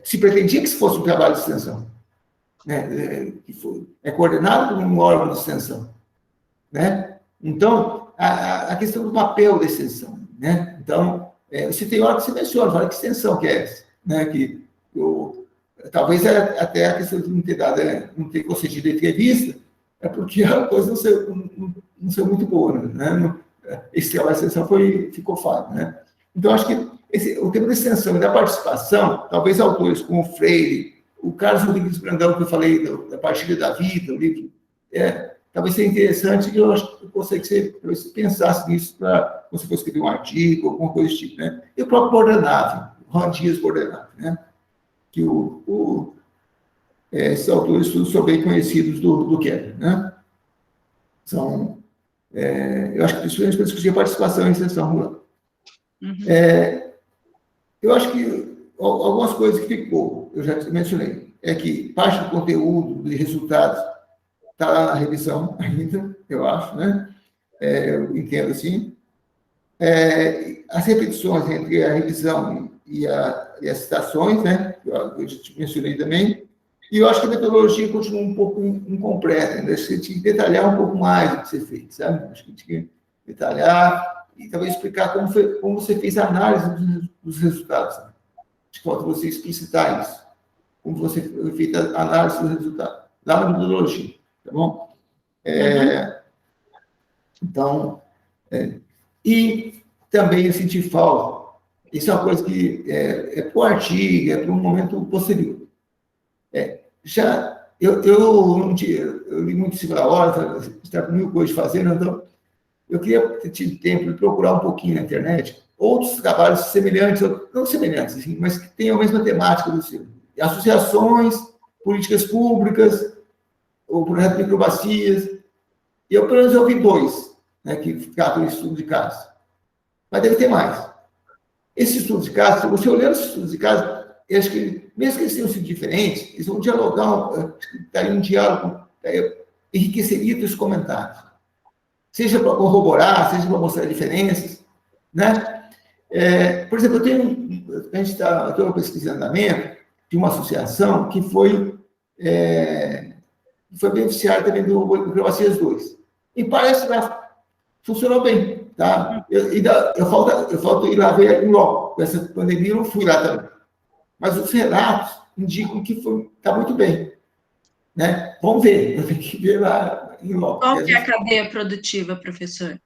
Se pretendia que isso fosse um trabalho de extensão, né? É coordenado por um órgão de extensão, né? Então, a questão do papel da extensão, né? Então, você tem hora que você menciona, fala que extensão que é essa, né? Talvez até a questão de não ter dado, não ter concedido a entrevista, é porque a coisa não saiu muito boa, né? Esse trabalho de extensão ficou falho, né? Então, acho que o tema da extensão e da participação, talvez autores como o Freire, o Carlos Rodrigues Brandão, que eu falei, da Partilha da Vida, o livro, talvez seja interessante, e eu acho que você pensasse nisso para você for escrever um artigo, alguma coisa desse tipo, né? E o próprio Bordenave, o Juan Dias Bordenave, né? Que esses autores são bem conhecidos do Keller, né? Eu acho que principalmente para discutir a participação em extensão rural. Eu acho que algumas coisas que ficou, eu já mencionei, é que parte do conteúdo de resultados está lá na revisão ainda, eu acho, né? Eu entendo assim. As repetições entre a revisão e as citações, né? Eu já te mencionei também. E eu acho que a metodologia continua um pouco incompleta, ainda você tinha que detalhar um pouco mais o que você fez, sabe? Acho que tinha que detalhar e talvez explicar como você fez a análise dos resultados. Sabe? Acho que falta você explicitar isso, como você fez a análise dos resultados, lá na metodologia, tá bom? Então, e também eu senti falta, isso é uma coisa que é para o artigo, é para um momento posterior. Eu li muito em cima da hora, está com 1000 coisas de fazer, então eu queria ter tido tempo de procurar um pouquinho na internet outros trabalhos semelhantes, não semelhantes, assim, mas que tenham a mesma temática do seu. Associações, políticas públicas, o projeto de microbacias, e eu, pelo menos, ouvi 2, né, que tratam de estudo de caso. Mas deve ter mais. Esse estudo de caso, se você olhando esses estudos de caso, eu acho que, mesmo que eles tenham sido diferentes, eles vão dialogar, daria um diálogo, enriqueceria os comentários. Seja para corroborar, seja para mostrar diferenças, né? Por exemplo, a gente está uma pesquisa em andamento de uma associação que foi beneficiária também do Microbacias 2. E parece que funcionou bem, tá? Eu falto ir lá ver em loco. Com essa pandemia, eu não fui lá também. Mas os relatos indicam que está muito bem. Né? Vamos ver, eu tenho que ver lá em loco. Qual que é a cadeia produtiva, professor?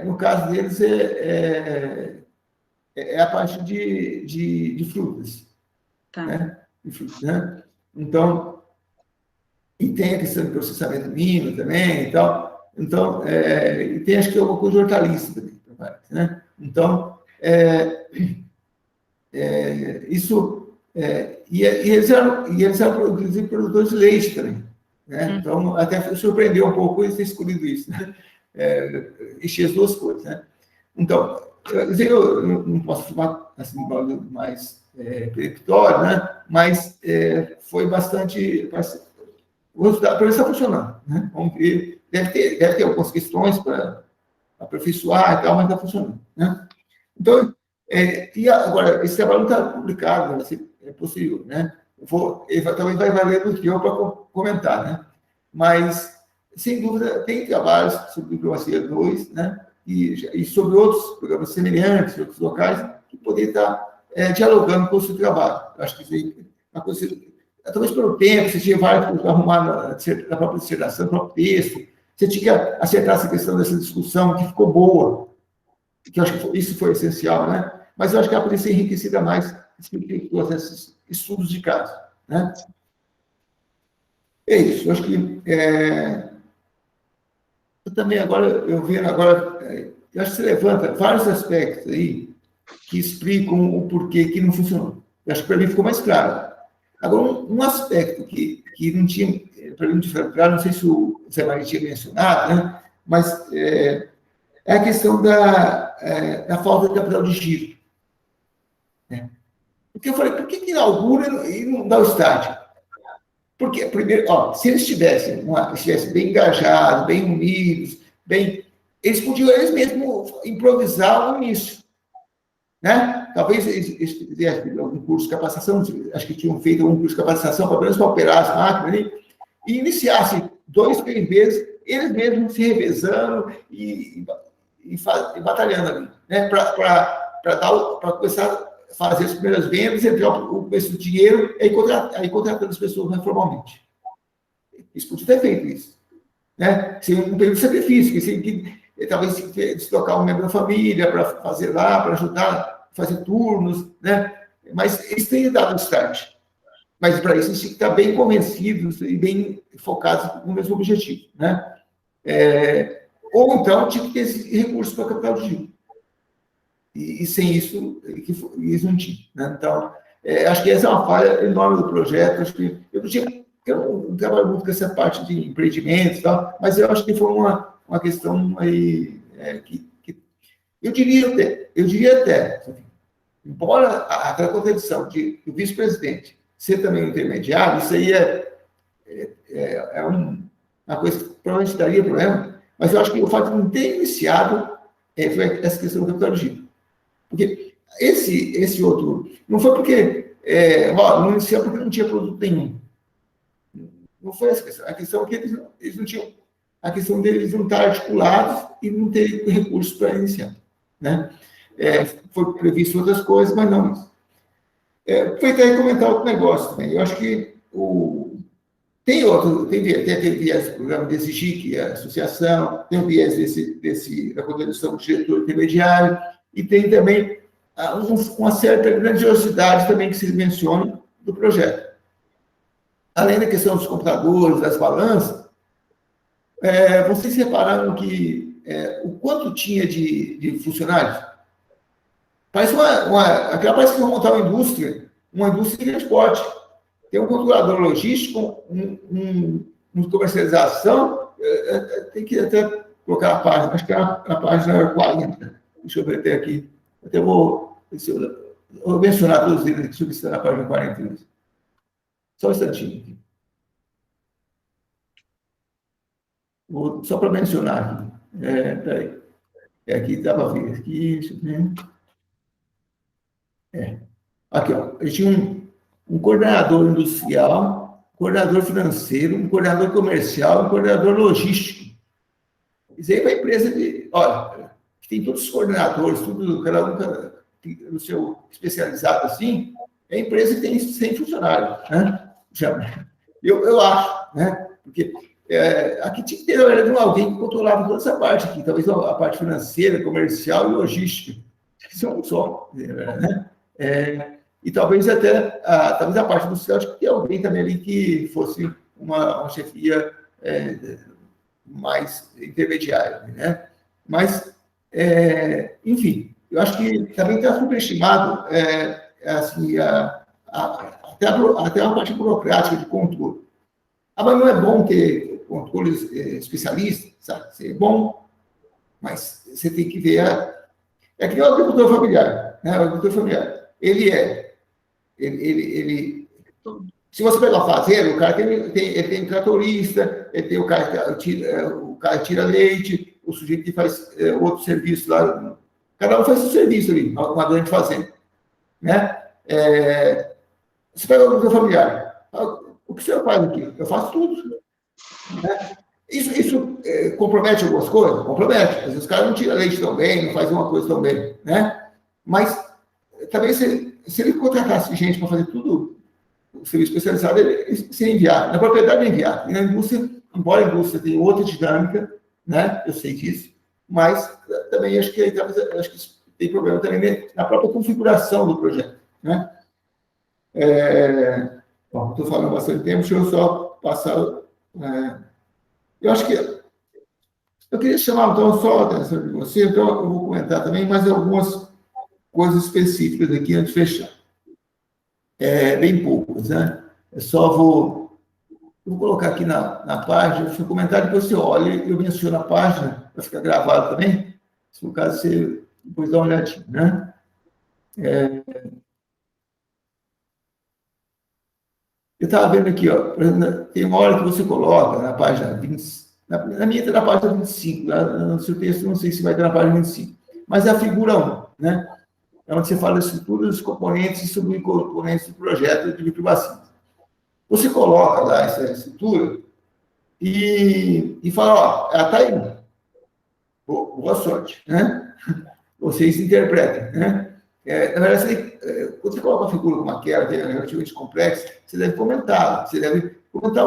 No caso deles, a parte de frutas. Tá. Né? De frutas, né? Então, e tem a questão de processamento mínimo também e tal. Então, e tem, acho que, alguma coisa de hortaliça também. Né? Então, E eles eram inclusive, produtores de leite também. Né? Então, até surpreendeu um pouco eles terem escolhido isso. Né? Encher as duas coisas. Né? Então, eu não posso falar assim, mais peremptório, né? Mas foi bastante... O resultado para ele está funcionando. Né? Vamos ver, deve ter algumas questões para aperfeiçoar e tal, mas está funcionando. Né? Então, e agora, esse trabalho não está publicado, vai ser posterior, né? Talvez vai valer do que eu para comentar, né? Mas, sem dúvida, tem trabalhos sobre diplomacia 2, né? E sobre outros programas semelhantes, outros locais, que poderiam estar dialogando com o seu trabalho. Eu acho que isso aí é uma coisa... Talvez pelo tempo, você tinha várias coisas para arrumar na própria dissertação, no próprio texto, você tinha que acertar essa questão dessa discussão, que ficou boa, que eu acho que isso foi essencial, né? Mas eu acho que ela poderia ser enriquecida mais com esses estudos de caso, né? É isso, eu acho que... eu também eu acho que você levanta vários aspectos aí que explicam o porquê que não funcionou. Eu acho que para mim ficou mais claro. Agora, um aspecto que não tinha, para mim, claro, não sei se o Zé Maria tinha mencionado, né? Mas é a questão da falta de capital de giro. Né? Porque eu falei, por que inaugura e não dá o estádio? Porque, primeiro, se eles estivessem bem engajados, bem unidos, eles podiam eles mesmos improvisar o início. Né? Talvez eles fizessem algum curso de capacitação, acho que tinham feito algum curso de capacitação, pelo menos para operar as máquinas ali, e iniciassem 2, 3 meses, eles mesmos se revezando e batalhando ali, né? Para começar a fazer as primeiras vendas, entrar o começo do dinheiro, e aí contratando as pessoas formalmente. Eles podiam ter feito isso. Né? Sem um período de sacrifício, que talvez deslocar um membro da família para fazer lá, para ajudar, fazer turnos, né? Mas eles têm dado o start. Mas para isso eles têm que estar bem convencidos e bem focados no mesmo objetivo, né? Ou então tinha que ter esse recurso para capital de giro. E sem isso, eles não tinham. Né? Então, acho que essa é uma falha enorme do projeto. Acho que eu não trabalho muito com essa parte de empreendimentos e tal, mas eu acho que foi uma questão aí que eu diria até, embora aquela contradição de o vice-presidente ser também um intermediário, isso aí uma coisa que provavelmente daria problema, mas eu acho que o fato de não ter iniciado foi essa questão do capital de giro. Porque esse outro, não foi porque não iniciou porque não tinha produto nenhum. Não foi essa questão. A questão é que eles não tinham. A questão deles não estar articulados e não ter recursos para iniciar. Né? Foi previsto outras coisas, mas não isso. Foi até comentar outro negócio também. Eu acho que tem aquele viés do programa de exigir que a associação, tem o viés da contribuição do diretor intermediário, e tem também uma certa grandiosidade também que se menciona do projeto. Além da questão dos computadores, das balanças, vocês repararam que o quanto tinha de funcionários? Parece parece que vão montar uma indústria de transporte. Tem um controlador logístico, uma comercialização, tem que até colocar a página, acho que é a página 40. Deixa eu ver até aqui. Até vou mencionar todos eles aqui, deixa eu ver se está na página 42. Só um instantinho aqui. Só para mencionar aqui. Peraí. Aqui dá para ver. Aqui, deixa eu ver. Aqui, ó. A gente tinha um coordenador industrial, um coordenador financeiro, um coordenador comercial, um coordenador logístico. Isso aí para a empresa olha, tem todos os coordenadores, tudo, cada um no seu especializado assim, é a empresa que tem 100 funcionários, né? Eu acho, né? Porque aqui tinha que ter alguém que controlava toda essa parte aqui, talvez a parte financeira, comercial e logística, que são só, né? E talvez até talvez a parte industrial, acho que tem alguém também ali que fosse uma chefia mais intermediária, né? Mas, enfim, eu acho que também está superestimado assim, até a parte burocrática de controle. Mas não é bom ter controles especialistas, sabe? É bom, mas você tem que ver. É que nem o agricultor familiar, né? O agricultor familiar, se você pegar a fazenda, o cara tem um tratorista, ele tem o cara que tira leite, o sujeito que faz outro serviço lá. Cada um faz seu serviço ali, uma grande fazenda, né? Você pega o agricultor familiar. O que o senhor faz aqui? Eu faço tudo. Né? Isso compromete algumas coisas? Compromete. Às vezes os caras não tiram leite tão bem, não fazem uma coisa tão bem. Né? Mas também, se ele contratasse gente para fazer tudo, o serviço especializado, ele seria enviado. Na propriedade é enviado. E na indústria, embora a indústria tenha outra dinâmica, né? Eu sei disso, mas também acho que tem problema também na própria configuração do projeto. Né? Bom, estou falando bastante tempo, deixa eu só passar. Eu acho que eu queria chamar então só a atenção de você, então eu vou comentar também mais algumas coisas específicas aqui antes de fechar. Bem poucas, né? Eu só vou colocar aqui na página, deixa eu comentar, depois você olha, eu menciono a página, para ficar gravado também, se no caso você depois dá uma olhadinha, né? Eu estava vendo aqui, ó, tem uma hora que você coloca na página 20, na minha está na página 25, no seu texto não sei se vai estar na página 25, mas é a figura 1, né? É onde você fala da estrutura dos componentes e subcomponentes do projeto de microbacias. Você coloca lá essa estrutura e fala, ó, ela está aí. Boa sorte, né? Vocês interpretem, né? Na verdade, quando você coloca uma figura como aquela, que é relativamente complexa, você deve comentar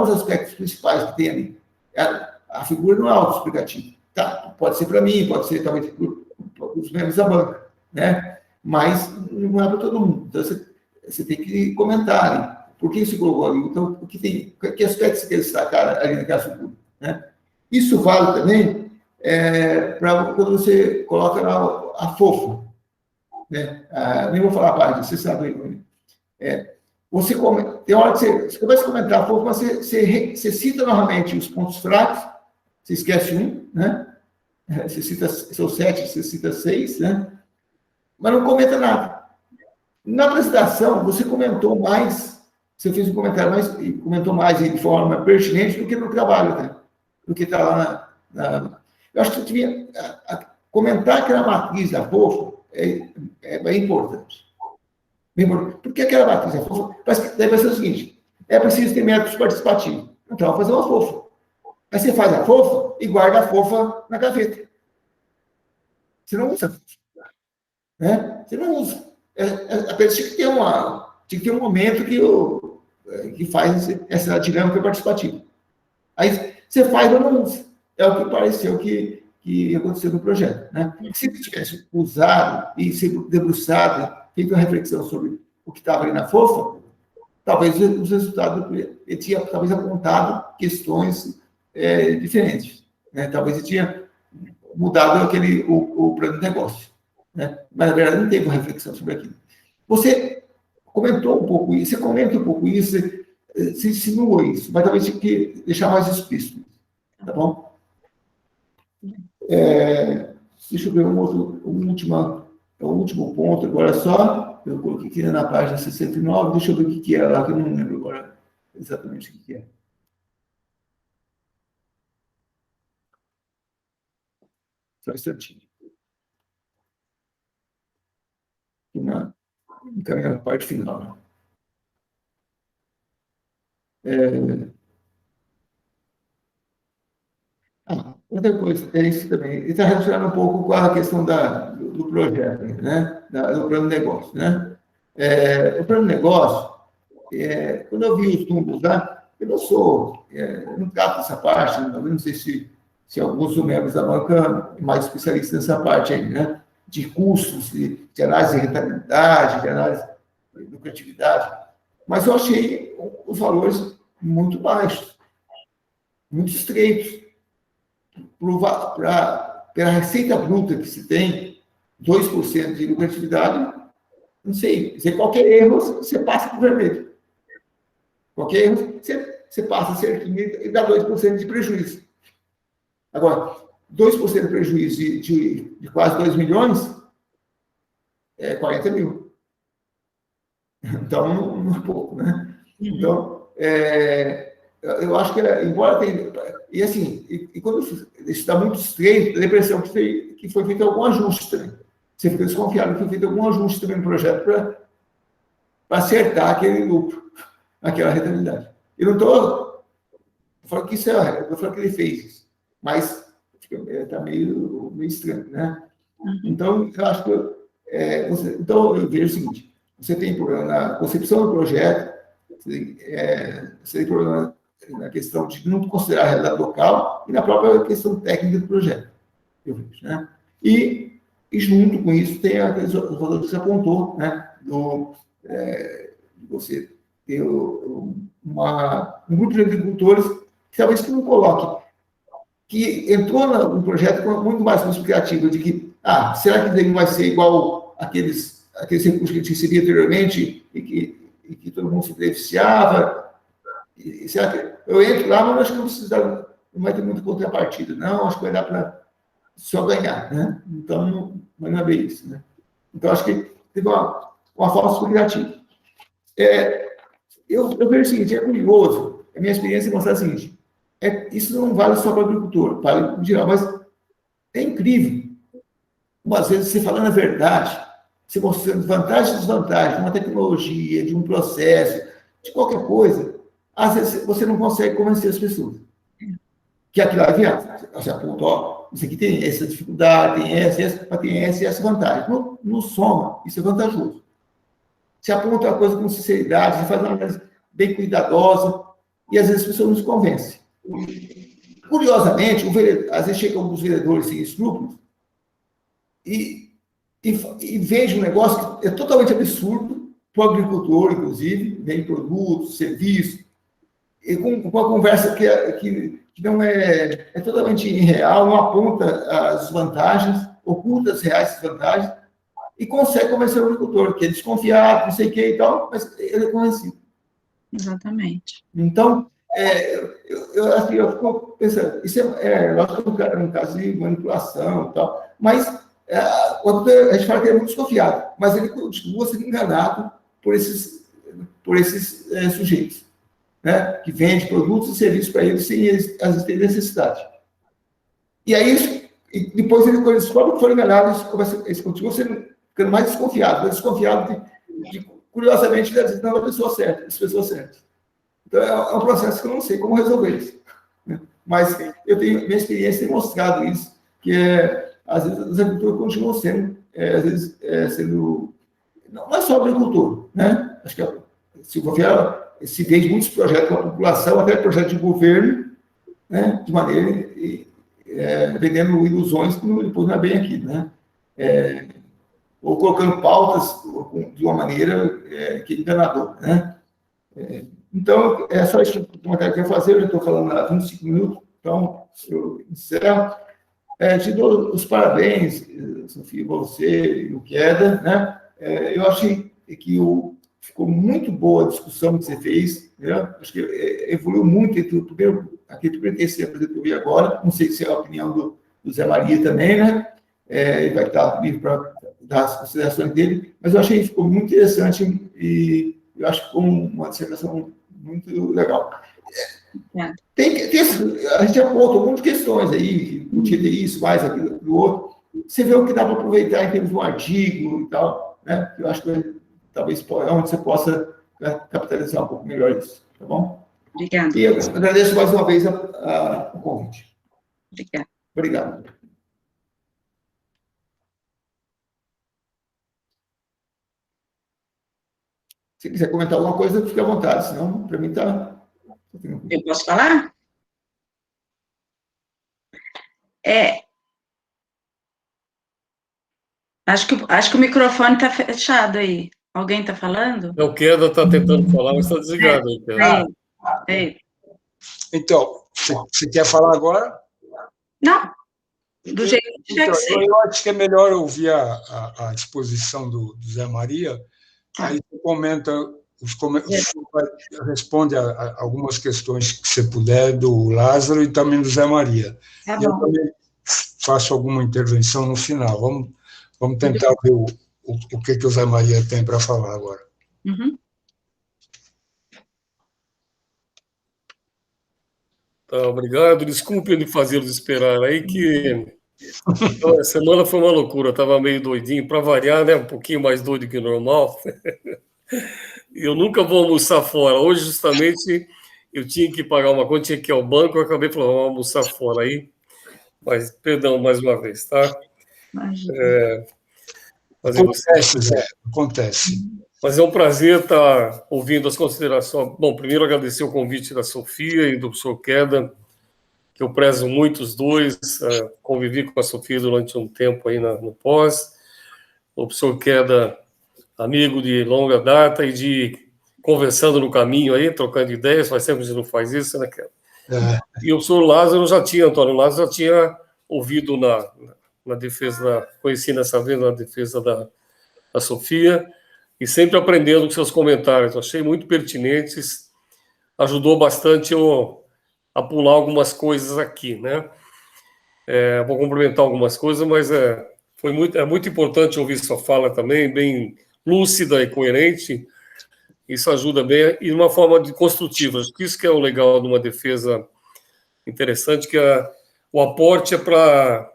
os aspectos principais que tem ali. A figura não é autoexplicativa. Tá? Pode ser para mim, pode ser talvez para os membros da banca, né? Mas não é para todo mundo. Então, você tem que comentar ali. Por que você colocou ali? Então, que aspectos você quer destacar ali naquela figura? Né? Isso vale também para quando você coloca lá a fofa. Né? Nem vou falar a página, você sabe. Tem hora que você começa a comentar a fofa, mas você cita novamente os pontos fracos, você esquece um, né? Você cita, são 7, você cita 6, né? Mas não comenta nada. Na apresentação, você comentou mais, você fez um comentário mais, e comentou mais de forma pertinente do que no trabalho, né? Do que está lá Eu acho que você devia comentar aquela matriz da fofa é bem importante. Porque aquela matriz da fofa deve ser o seguinte: é preciso ter métodos participativos. Então, vou fazer uma fofa. Aí você faz a fofa e guarda a fofa na gaveta. Você não usa a fofa. Né? Você não usa. Tinha que ter um momento que faz essa dinâmica participativa. Aí você faz ou não usa. É o que pareceu que aconteceu no projeto. Né? Se você tivesse usado e se debruçado, feito uma reflexão sobre o que estava ali na fofa, talvez os resultados ele tinha talvez apontado questões diferentes. Né? Talvez ele tinha mudado o plano de negócio. Né? Mas, na verdade, não teve uma reflexão sobre aquilo. Você comentou um pouco isso, você comenta um pouco isso, você insinuou isso, mas talvez tinha que deixar mais explícito. Tá bom? Deixa eu ver o último ponto agora só. Eu coloquei aqui na página 69, deixa eu ver o que é lá, que eu não lembro agora exatamente o que é. Só um instantinho. Encaminhar a parte final. Outra coisa, isso também. Ele está relacionado um pouco com a questão do projeto, né? Do plano de negócio. Né? O plano de negócio, quando eu vi os números lá, eu não capto essa parte, não sei se alguns membros da banca mais especialistas nessa parte aí, né? De custos, de análise de rentabilidade, de análise de lucratividade, mas eu achei os valores muito baixos, muito estreitos. Pela receita bruta que se tem, 2% de lucratividade, não sei, qualquer erro, você passa para o vermelho. Qualquer erro, você passa certinho e dá 2% de prejuízo. Agora, 2% de prejuízo de quase 2 milhões é 40 mil. Então, não é pouco, né? Então, eu acho que, embora tenha... E assim, quando isso está muito estreito, dá a impressão que foi feito algum ajuste também. Você fica desconfiado que foi feito algum ajuste também no projeto para acertar aquele lucro, aquela rentabilidade. Eu não estou falando que isso é a regra, estou falando que ele fez isso. Mas está meio estranho, né? Então, eu acho que... então, eu vejo o seguinte, você tem problema na concepção do projeto, você tem problema na questão de não considerar a realidade local e na própria questão técnica do projeto, eu vejo, né? E junto com isso tem aqueles valores que você apontou, né? Você ter um grupo de agricultores que talvez que não coloque, que entrou no projeto com muito mais criativo de que, será que não vai ser igual aqueles recursos que a gente recebia anteriormente e que todo mundo se beneficiava? Será que eu entro lá, mas acho que não vai ter muita contrapartida, não, acho que vai dar para só ganhar, né? Então, não é bem isso, né? Então, acho que teve uma falsa criativa. Eu vejo o seguinte, é curioso, a minha experiência é mostrar o seguinte, isso não vale só para o agricultor, vale em geral, mas é incrível. Às vezes, você falando a verdade, você mostrando vantagens e desvantagens de uma tecnologia, de um processo, de qualquer coisa, às vezes você não consegue convencer as pessoas que aquilo é viável. Você aponta, isso aqui tem essa dificuldade, tem essa e essa vantagem. Não soma, isso é vantajoso. Você aponta uma coisa com sinceridade, você faz uma análise bem cuidadosa, e às vezes as pessoas não se convencem. Curiosamente, às vezes chegam alguns vereadores sem escrúpulos e vejo um negócio que é totalmente absurdo para o agricultor, inclusive, vem produtos, serviços, e com uma conversa que não é totalmente irreal, não aponta as vantagens, oculta as reais desvantagens, e consegue convencer o agricultor, que é desconfiado, não sei o que e tal, mas ele é convencido. Exatamente. Então, eu fico pensando, isso lógico que é um caso de manipulação e tal, mas a gente fala que ele é muito desconfiado, mas ele continua sendo enganado por esses sujeitos, né, que vendem produtos e serviços para eles sem eles, às vezes, terem necessidade. E aí, depois, quando eles descobrem que foram enganados, eles continuam ficando mais desconfiados, curiosamente, às vezes, não é a pessoa certa, as pessoas certas. Então, é um processo que eu não sei como resolver isso, né? Mas minha experiência tem mostrado isso, que às vezes os agricultores continuam sendo, às vezes, não é só agricultor, né? Acho que se vende muitos projetos com a população, até projetos de governo, né? De maneira, vendendo ilusões que depois não é bem aquilo, né? Ou colocando pautas de uma maneira que é enganadora, né? Então, é só isso que eu quero fazer, eu já estou falando há 25 minutos, então, eu encerro. Te dou os parabéns, Sofia, você e o Queda, né? Eu achei que ficou muito boa a discussão que você fez, né? Acho que evoluiu muito entre aquele primeiro texto que eu vi agora, não sei se é a opinião do Zé Maria também, né? Ele vai estar livre para dar as considerações dele, mas eu achei que ficou muito interessante e eu acho que ficou uma dissertação muito legal. A gente aponta algumas questões aí, o isso, mais aquilo, do outro. Você vê o que dá para aproveitar em termos de um artigo e tal, né? Eu acho que talvez é onde você possa capitalizar um pouco melhor isso, tá bom? Obrigada. E eu agradeço mais uma vez o convite. Obrigada. Obrigado. Se quiser comentar alguma coisa, fique à vontade, senão, para mim, está... Eu posso falar? Acho que o microfone está fechado aí. Alguém está falando? O Queda está tentando falar, mas está desligado. Então, você quer falar agora? Não. do jeito que tiver que ser. Eu acho que é melhor ouvir a exposição do Zé Maria, aí você comenta, responde a algumas questões que você puder do Lázaro e também do Zé Maria. Tá E eu bom. também faço alguma intervenção no final. Vamos tentar ver o que o Zé Maria tem para falar agora. Uhum. Tá, obrigado. Desculpe de fazê-los esperar aí, que a semana foi uma loucura. Eu estava meio doidinho, para variar, né? Um pouquinho mais doido que o normal. Eu nunca vou almoçar fora. Hoje, justamente, eu tinha que pagar uma conta, tinha que ir ao banco, eu acabei falando, vamos almoçar fora aí. Mas, perdão, mais uma vez, tá? Imagina. Acontece, Zé, acontece. Mas é um prazer estar ouvindo as considerações. Bom, primeiro agradecer o convite da Sofia e do professor Queda, que eu prezo muito os dois, convivi com a Sofia durante um tempo aí no pós. O professor Queda, amigo de longa data e de conversando no caminho aí, trocando ideias, faz tempo que a gente não faz isso, né, Queda? E o professor Lázaro Antônio Lázaro já tinha ouvido na defesa, conheci nessa vez na defesa da Sofia, e sempre aprendendo com seus comentários. Achei muito pertinentes, ajudou bastante a pular algumas coisas aqui, né? Vou complementar algumas coisas, mas é muito importante ouvir sua fala também, bem lúcida e coerente. Isso ajuda bem, e de uma forma construtiva. Acho que isso que é o legal de uma defesa interessante, que o aporte é para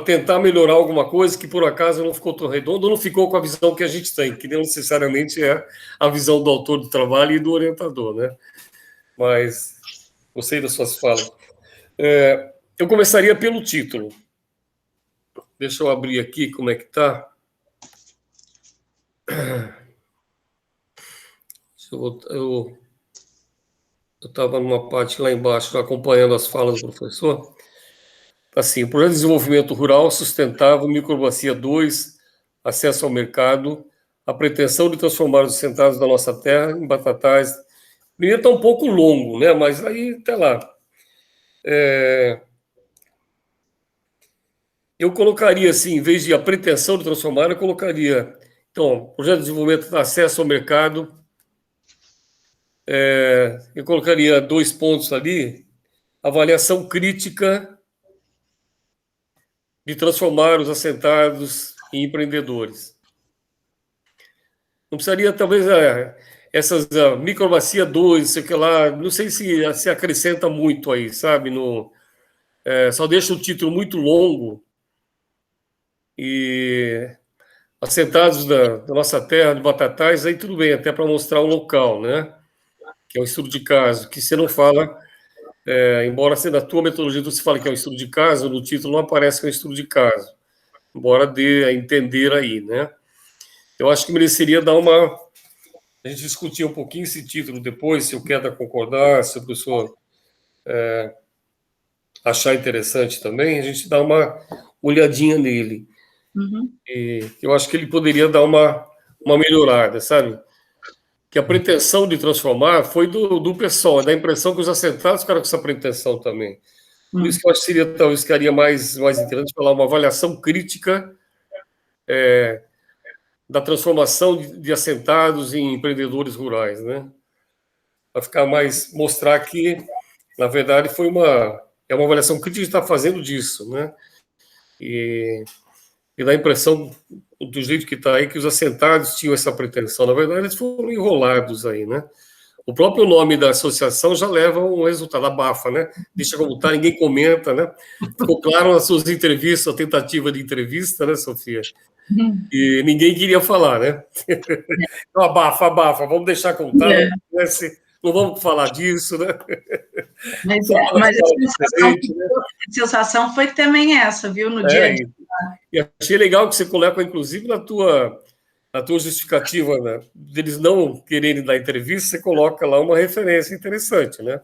tentar melhorar alguma coisa que, por acaso, não ficou tão redondo, não ficou com a visão que a gente tem, que não necessariamente é a visão do autor do trabalho e do orientador, né? Mas gostei das suas falas. Eu começaria pelo título. Deixa eu abrir aqui como é que está. Eu estava numa parte lá embaixo, acompanhando as falas do professor. Assim, o Projeto de Desenvolvimento Rural Sustentável, Microbacia 2, Acesso ao Mercado, a pretensão de transformar os assentados da nossa terra em batatais. Primeiro está um pouco longo, né? Mas aí está lá. Eu colocaria assim, em vez de a pretensão de transformar, eu colocaria, então, Projeto de Desenvolvimento de Acesso ao Mercado. Eu colocaria 2 pontos ali, avaliação crítica de transformar os assentados em empreendedores. Não precisaria, talvez, essas microbacia 2, sei que lá, não sei se acrescenta muito aí, sabe? Só deixa o título muito longo e assentados da nossa terra, de Batatais, aí tudo bem, até para mostrar o local, né? Que é um estudo de caso, que você não fala, embora sendo a tua metodologia, você fala que é um estudo de caso, no título não aparece que é um estudo de caso, embora dê a entender aí, né? Eu acho que mereceria dar a gente discutir um pouquinho esse título depois, se o Queda concordar, se o professor achar interessante também, a gente dá uma olhadinha nele. Uhum. E eu acho que ele poderia dar uma melhorada, sabe? Que a pretensão de transformar foi do pessoal, da impressão que os assentados ficaram com essa pretensão também. Por isso que eu acho que seria, talvez, ficaria mais interessante falar uma avaliação crítica da transformação de assentados em empreendedores rurais, né? Para ficar mais, mostrar que, na verdade, é uma avaliação crítica de estar fazendo disso, né? E dá a impressão, do jeito que está aí, que os assentados tinham essa pretensão. Na verdade, eles foram enrolados aí, né? O próprio nome da associação já leva um resultado, abafa, né? Deixa como está, ninguém comenta, né? Ficou claro nas suas entrevistas, a tentativa de entrevista, né, Sofia? E ninguém queria falar, né? Então, abafa, vamos deixar como está, não vamos falar disso, né? Mas a sensação foi também essa, viu, no dia a dia. E achei legal que você coloca, inclusive, na tua justificativa, né, deles não quererem dar entrevista, você coloca lá uma referência interessante, né?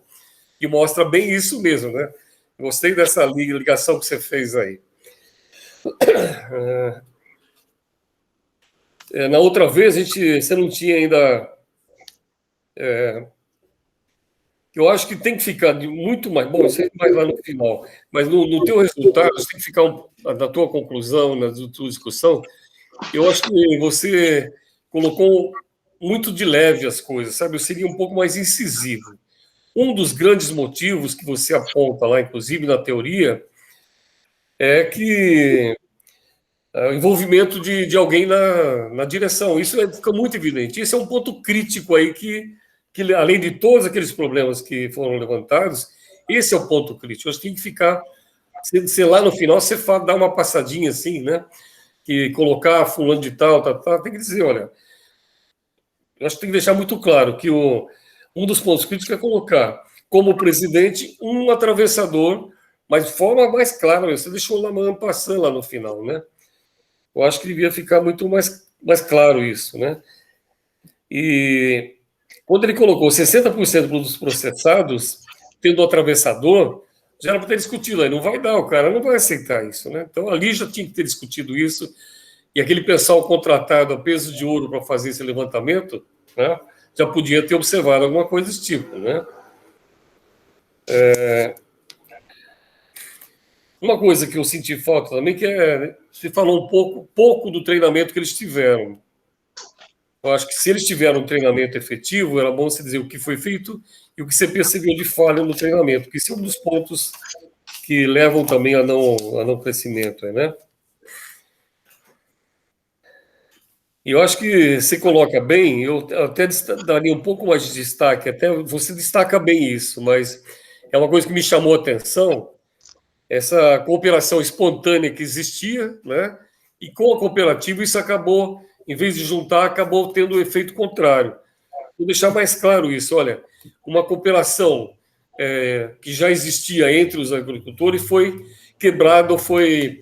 E mostra bem isso mesmo, né? Gostei dessa ligação que você fez aí. Na outra vez, você não tinha ainda eu acho que tem que ficar muito mais... Bom, isso aí vai lá no final, mas no teu resultado, tem que ficar, na tua conclusão, na tua discussão, eu acho que você colocou muito de leve as coisas, sabe? Eu seria um pouco mais incisivo. Um dos grandes motivos que você aponta lá, inclusive na teoria, é que o envolvimento de alguém na direção. Isso fica muito evidente. Esse é um ponto crítico aí que, além de todos aqueles problemas que foram levantados, esse é o ponto crítico. Eu acho que tem que ficar... Se lá no final você dá uma passadinha assim, né? Que colocar fulano de tal, tem que dizer, olha... Eu acho que tem que deixar muito claro que um dos pontos críticos é colocar como presidente um atravessador, mas de forma mais clara. Você deixou lá mão passando lá no final, né? Eu acho que devia ficar muito mais claro isso, né? E quando ele colocou 60% dos processados tendo atravessador, já era para ter discutido aí. Não vai dar, o cara não vai aceitar isso, né? Então ali já tinha que ter discutido isso. E aquele pessoal contratado a peso de ouro para fazer esse levantamento, né, já podia ter observado alguma coisa desse tipo, né? Uma coisa que eu senti falta também, que você falou pouco do treinamento que eles tiveram. Eu acho que se eles tiveram um treinamento efetivo, era bom você dizer o que foi feito e o que você percebeu de falha no treinamento, porque esse é um dos pontos que levam também a não crescimento, né? E eu acho que você coloca bem, eu até daria um pouco mais de destaque, até você destaca bem isso, mas é uma coisa que me chamou a atenção, essa cooperação espontânea que existia, né? E com a cooperativa isso acabou, em vez de juntar, acabou tendo o efeito contrário. Vou deixar mais claro isso, olha, uma cooperação que já existia entre os agricultores foi quebrada, você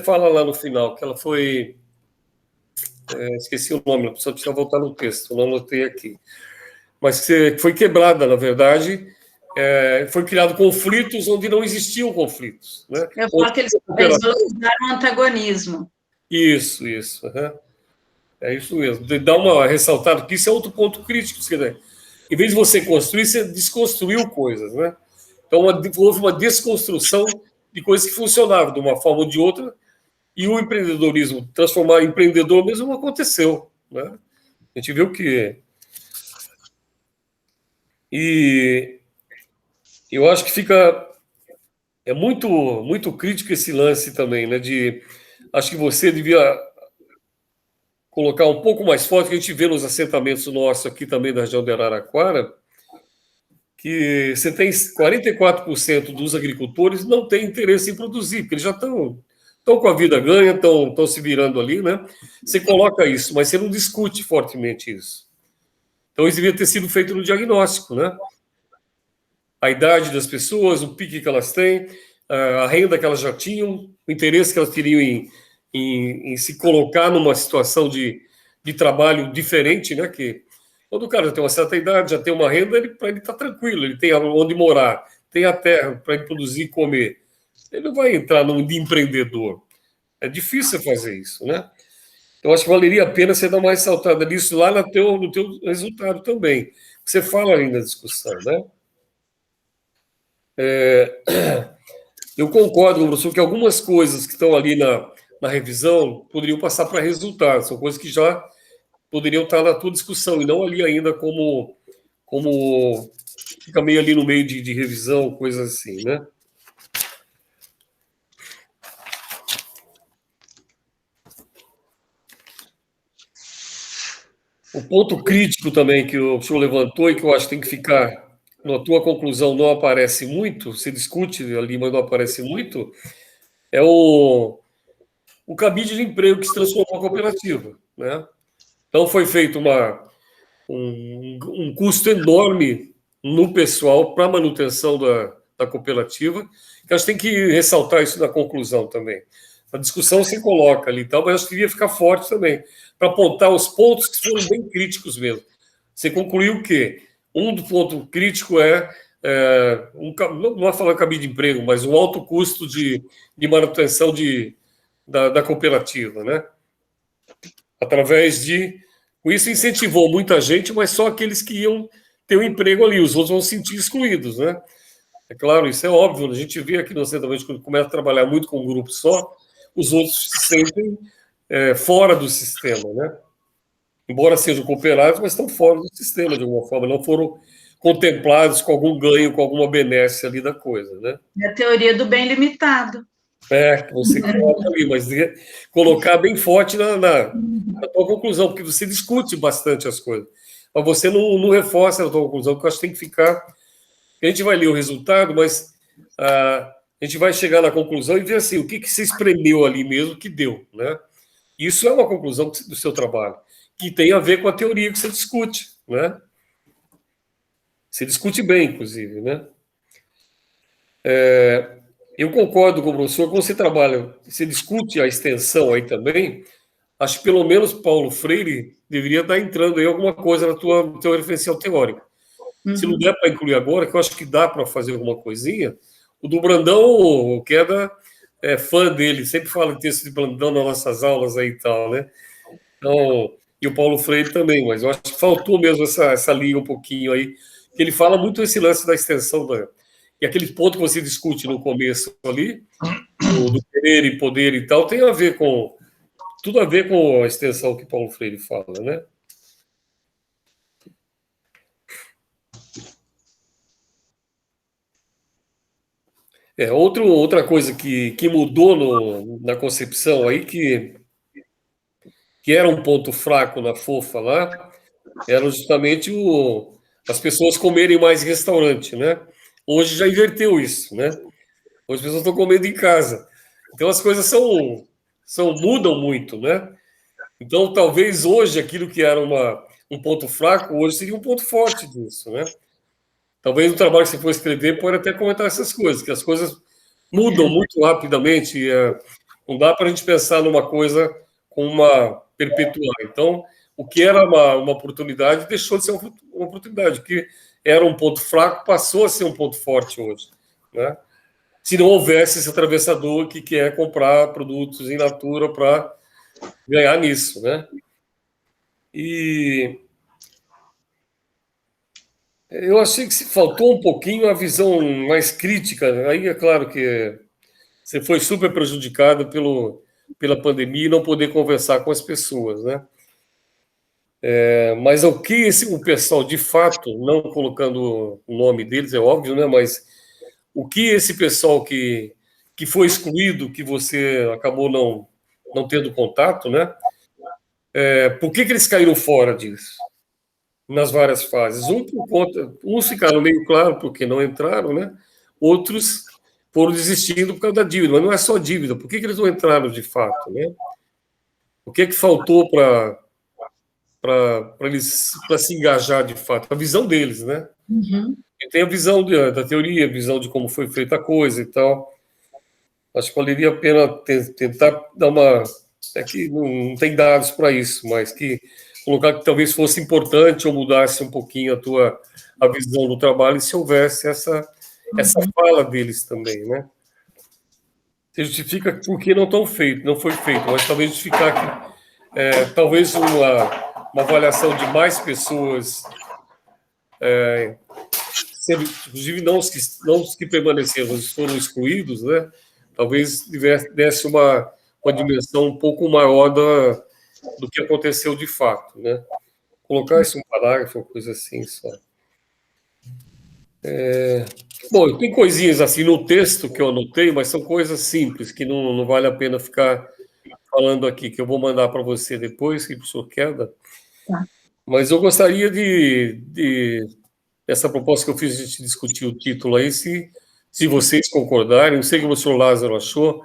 fala lá no final, que ela foi... esqueci o nome, só precisa voltar no texto, não anotei aqui. Mas foi quebrada, na verdade, foi criado conflitos onde não existiam conflitos. Né? Eu falo que eles usaram antagonismo. Isso. Uhum. É isso mesmo. Dá uma ressaltada, porque isso é outro ponto crítico. Em vez de você construir, você desconstruiu coisas. Né? Então, houve uma desconstrução de coisas que funcionavam de uma forma ou de outra, e o empreendedorismo, transformar em empreendedor mesmo, não aconteceu. Né? A gente viu que... E eu acho que fica... É muito crítico esse lance também, né? Acho que você devia colocar um pouco mais forte, que a gente vê nos assentamentos nossos aqui também da região de Araraquara, que você tem 44% dos agricultores não tem interesse em produzir, porque eles já estão com a vida ganha, estão se virando ali, né? Você coloca isso, mas você não discute fortemente isso. Então, isso devia ter sido feito no diagnóstico, né? A idade das pessoas, o pique que elas têm, a renda que elas já tinham, o interesse que elas teriam em se colocar numa situação de trabalho diferente, né? Que quando o cara já tem uma certa idade, já tem uma renda, para ele está tranquilo, ele tem onde morar, tem a terra para ele produzir e comer. Ele não vai entrar num de empreendedor. É difícil fazer isso, né? Então, acho que valeria a pena você dar uma ressaltada nisso lá no teu resultado também. Você fala aí na discussão, né? Eu concordo com o professor que algumas coisas que estão ali na revisão poderiam passar para resultado. São coisas que já poderiam estar na tua discussão e não ali ainda como fica meio ali no meio de revisão, coisas assim, né? O ponto crítico também que o senhor levantou e que eu acho que tem que ficar na tua conclusão, não aparece muito, se discute ali, mas não aparece muito, é o cabide de emprego que se transformou em cooperativa, né? Então foi feito um custo enorme no pessoal para a manutenção da cooperativa, que acho que tem que ressaltar isso na conclusão também. A discussão se coloca ali, mas acho que devia ficar forte também, para apontar os pontos que foram bem críticos mesmo. Você concluiu que um do ponto crítico não vai falar cabide de emprego, mas um alto custo de manutenção da cooperativa, né? Através com isso incentivou muita gente, mas só aqueles que iam ter um emprego ali, os outros vão se sentir excluídos, né? É claro, isso é óbvio, a gente vê aqui no assentamento, quando começa a trabalhar muito com um grupo só, os outros se sentem fora do sistema, né? Embora sejam cooperados, mas estão fora do sistema, de alguma forma, não foram contemplados com algum ganho, com alguma benesse ali da coisa, né? É a teoria do bem limitado. Você coloca ali, mas colocar bem forte na tua conclusão, porque você discute bastante as coisas, mas você não reforça a tua conclusão, porque eu acho que tem que ficar... A gente vai ler o resultado, mas a gente vai chegar na conclusão e ver assim, o que se espremeu ali mesmo que deu, né? Isso é uma conclusão do seu trabalho, que tem a ver com a teoria que você discute, né? Você discute bem, inclusive, né? Eu concordo com o professor, quando você trabalha, você discute a extensão aí também, acho que pelo menos Paulo Freire deveria estar entrando aí alguma coisa no teu referencial teórico. Se não der para incluir agora, que eu acho que dá para fazer alguma coisinha, o do Brandão, o Queda é fã dele, sempre fala texto de Brandão nas nossas aulas aí e tal, né? Então, e o Paulo Freire também, mas eu acho que faltou mesmo essa linha um pouquinho aí, que ele fala muito esse lance da extensão, e aquele ponto que você discute no começo ali, do querer e poder e tal, tem a ver com, tudo a ver com a extensão que Paulo Freire fala, né? Outra coisa que mudou na concepção aí, que era um ponto fraco na FOFA lá, era justamente as pessoas comerem mais em restaurante, né? Hoje já inverteu isso, né? Hoje as pessoas estão comendo em casa. Então as coisas mudam muito, né? Então talvez hoje aquilo que era um ponto fraco, hoje seria um ponto forte disso, né? Talvez no trabalho que você for escrever pode até comentar essas coisas, que as coisas mudam muito rapidamente. Não dá para a gente pensar numa coisa com uma perpetuar. Então, o que era uma oportunidade deixou de ser uma oportunidade. O que era um ponto fraco passou a ser um ponto forte hoje, né? Se não houvesse esse atravessador que quer comprar produtos in natura para ganhar nisso, né? E eu achei que faltou um pouquinho a visão mais crítica. Aí é claro que você foi super prejudicado pela pandemia e não poder conversar com as pessoas, né? Mas o que o pessoal, de fato, não colocando o nome deles, é óbvio, né? Mas o que esse pessoal que foi excluído, que você acabou não tendo contato, né? Por que eles caíram fora disso? Nas várias fases. Uns ficaram meio claro porque não entraram, né? Outros foram desistindo por causa da dívida, mas não é só dívida. Por que eles não entraram de fato, né? O que faltou para eles se engajar de fato? A visão deles, né? Uhum. E tem a visão da teoria, a visão de como foi feita a coisa e tal. Acho que valeria a pena tentar dar uma... É que não tem dados para isso, mas que colocar que talvez fosse importante ou mudasse um pouquinho a visão do trabalho, e se houvesse essa fala deles também, né? Se justifica por que não foi feito, mas talvez justificar que talvez uma avaliação de mais pessoas, inclusive não os que permaneceram, os que foram excluídos, né? Talvez desse uma dimensão um pouco maior do que aconteceu de fato, né? Colocar isso um parágrafo, uma coisa assim só. Bom, tem coisinhas assim no texto que eu anotei, mas são coisas simples, que não vale a pena ficar falando aqui, que eu vou mandar para você depois, que o professor Queda. Tá. Mas eu gostaria essa proposta que eu fiz, a gente discutir o título aí, se vocês concordarem, não sei o que o professor Lázaro achou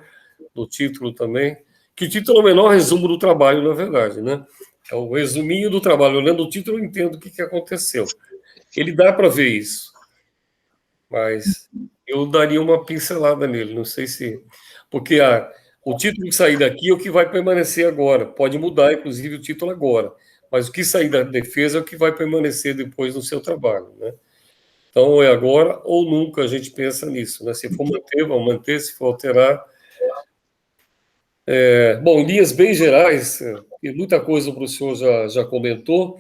do título também, que o título é o menor resumo do trabalho, na verdade, né? É o resuminho do trabalho. Olhando o título, eu entendo o que aconteceu. Ele dá para ver isso, mas eu daria uma pincelada nele, não sei se... Porque o título que sair daqui é o que vai permanecer agora, pode mudar, inclusive, o título agora, mas o que sair da defesa é o que vai permanecer depois no seu trabalho, né? Então, é agora ou nunca, a gente pensa nisso, né? Se for manter, vamos manter, se for alterar... Bom, em linhas bem gerais, e muita coisa o professor já comentou,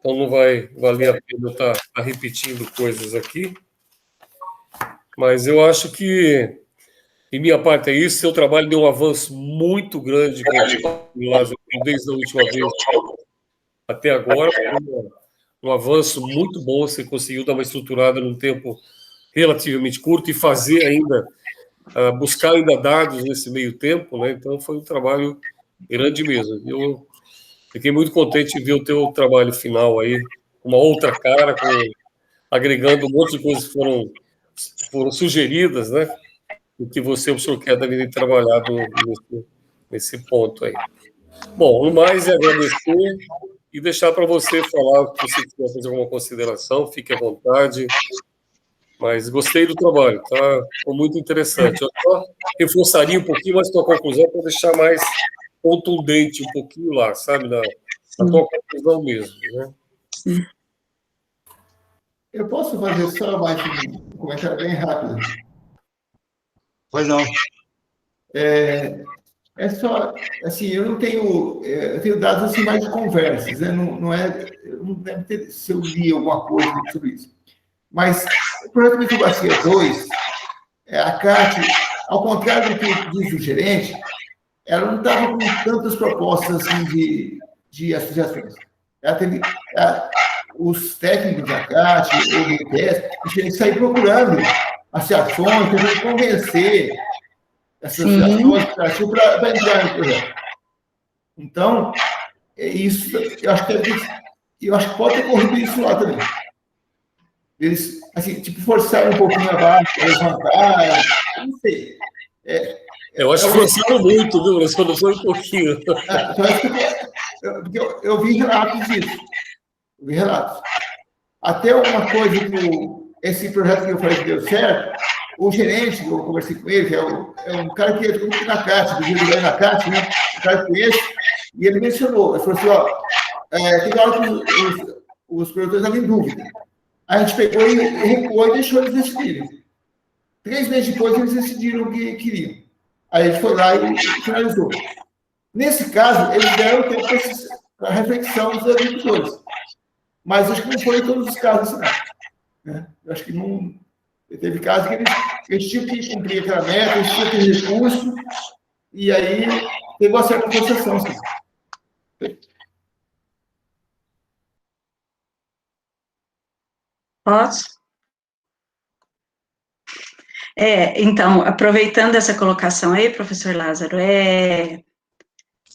então não vai valer a pena estar repetindo coisas aqui. Mas eu acho que, de minha parte, é isso. Seu trabalho deu um avanço muito grande desde a última vez até agora. Um avanço muito bom. Você conseguiu dar uma estruturada num tempo relativamente curto e fazer ainda, buscar ainda dados nesse meio tempo, né? Então, foi um trabalho grande mesmo. Eu fiquei muito contente de ver o teu trabalho final aí, com uma outra cara, agregando um monte de coisas que foram sugeridas, né? O que você, o professor Queda, deve ter trabalhado nesse ponto aí. Bom, no mais, é agradecer e deixar para você falar, se você quiser fazer alguma consideração, fique à vontade. Mas gostei do trabalho, tá? Ficou muito interessante. Eu só reforçaria um pouquinho mais a tua conclusão para deixar mais contundente um pouquinho lá, sabe? Na tua conclusão mesmo, né? Sim. Eu posso fazer só mais um comentário bem rápido? Pois não. É só, assim, eu tenho dados assim mais de conversas, né? Não deve ter se eu li alguma coisa sobre isso. Mas o projeto Microbacia 2, a CAT, ao contrário do que diz o gerente, ela não estava com tantas propostas assim de associações. Ela teve os técnicos da CAT, o BTS, tinham que sair procurando associações, tentando convencer essas associações para entrar no projeto. Então, isso, eu acho que pode ter ocorrido isso lá também. Eles, assim, tipo, forçaram um pouquinho abaixo, levantaram, não sei. Eu acho que forçaram muito, viu? Só não foi um pouquinho. Porque eu vi relatos disso. Eu vi relatos. Até uma coisa que esse projeto que eu falei que deu certo, o gerente, eu conversei com ele, que é um cara que é na CAT, do dia na CAT, né? Um cara que conhece, e ele mencionou, ele falou assim, tem hora que os produtores estavam em dúvida. A gente pegou e recuou e deixou eles decidirem. 3 meses depois, eles decidiram o que queriam. Aí a gente foi lá e finalizou. Nesse caso, eles deram tempo para a reflexão dos agricultores. Mas acho que não foi em todos os casos assim, né? Eu acho que não... Teve casos que eles tinham que cumprir aquela meta, eles tinham que ter recurso, e aí teve uma certa concessão. Assim. Posso? Então, aproveitando essa colocação aí, professor Lázaro,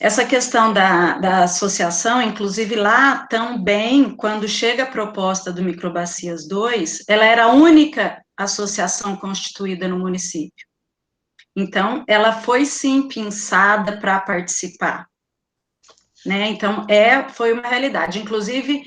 essa questão da associação, inclusive lá também, quando chega a proposta do Microbacias 2, ela era a única associação constituída no município. Então, ela foi sim pensada para participar, né? Então, foi uma realidade. Inclusive,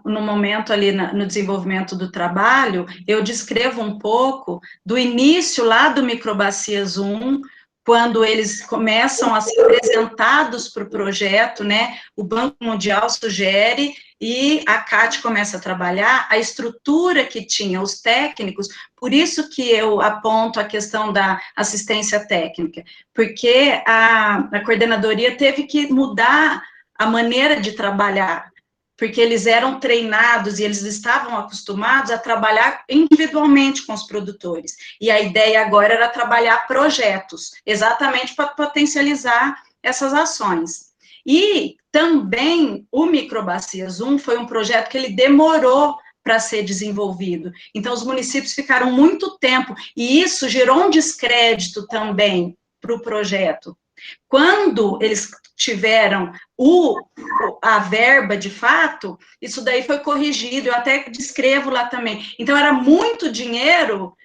no momento ali no desenvolvimento do trabalho, eu descrevo um pouco do início lá do Microbacias 1, quando eles começam a ser apresentados para o projeto, né? O Banco Mundial sugere e a CAT começa a trabalhar, a estrutura que tinha, os técnicos, por isso que eu aponto a questão da assistência técnica, porque a coordenadoria teve que mudar a maneira de trabalhar, porque eles eram treinados e eles estavam acostumados a trabalhar individualmente com os produtores, e a ideia agora era trabalhar projetos, exatamente para potencializar essas ações. E também o Microbacias 1 foi um projeto que ele demorou para ser desenvolvido. Então, os municípios ficaram muito tempo, e isso gerou um descrédito também para o projeto. Quando eles tiveram a verba de fato, isso daí foi corrigido, eu até descrevo lá também. Então, era muito dinheiro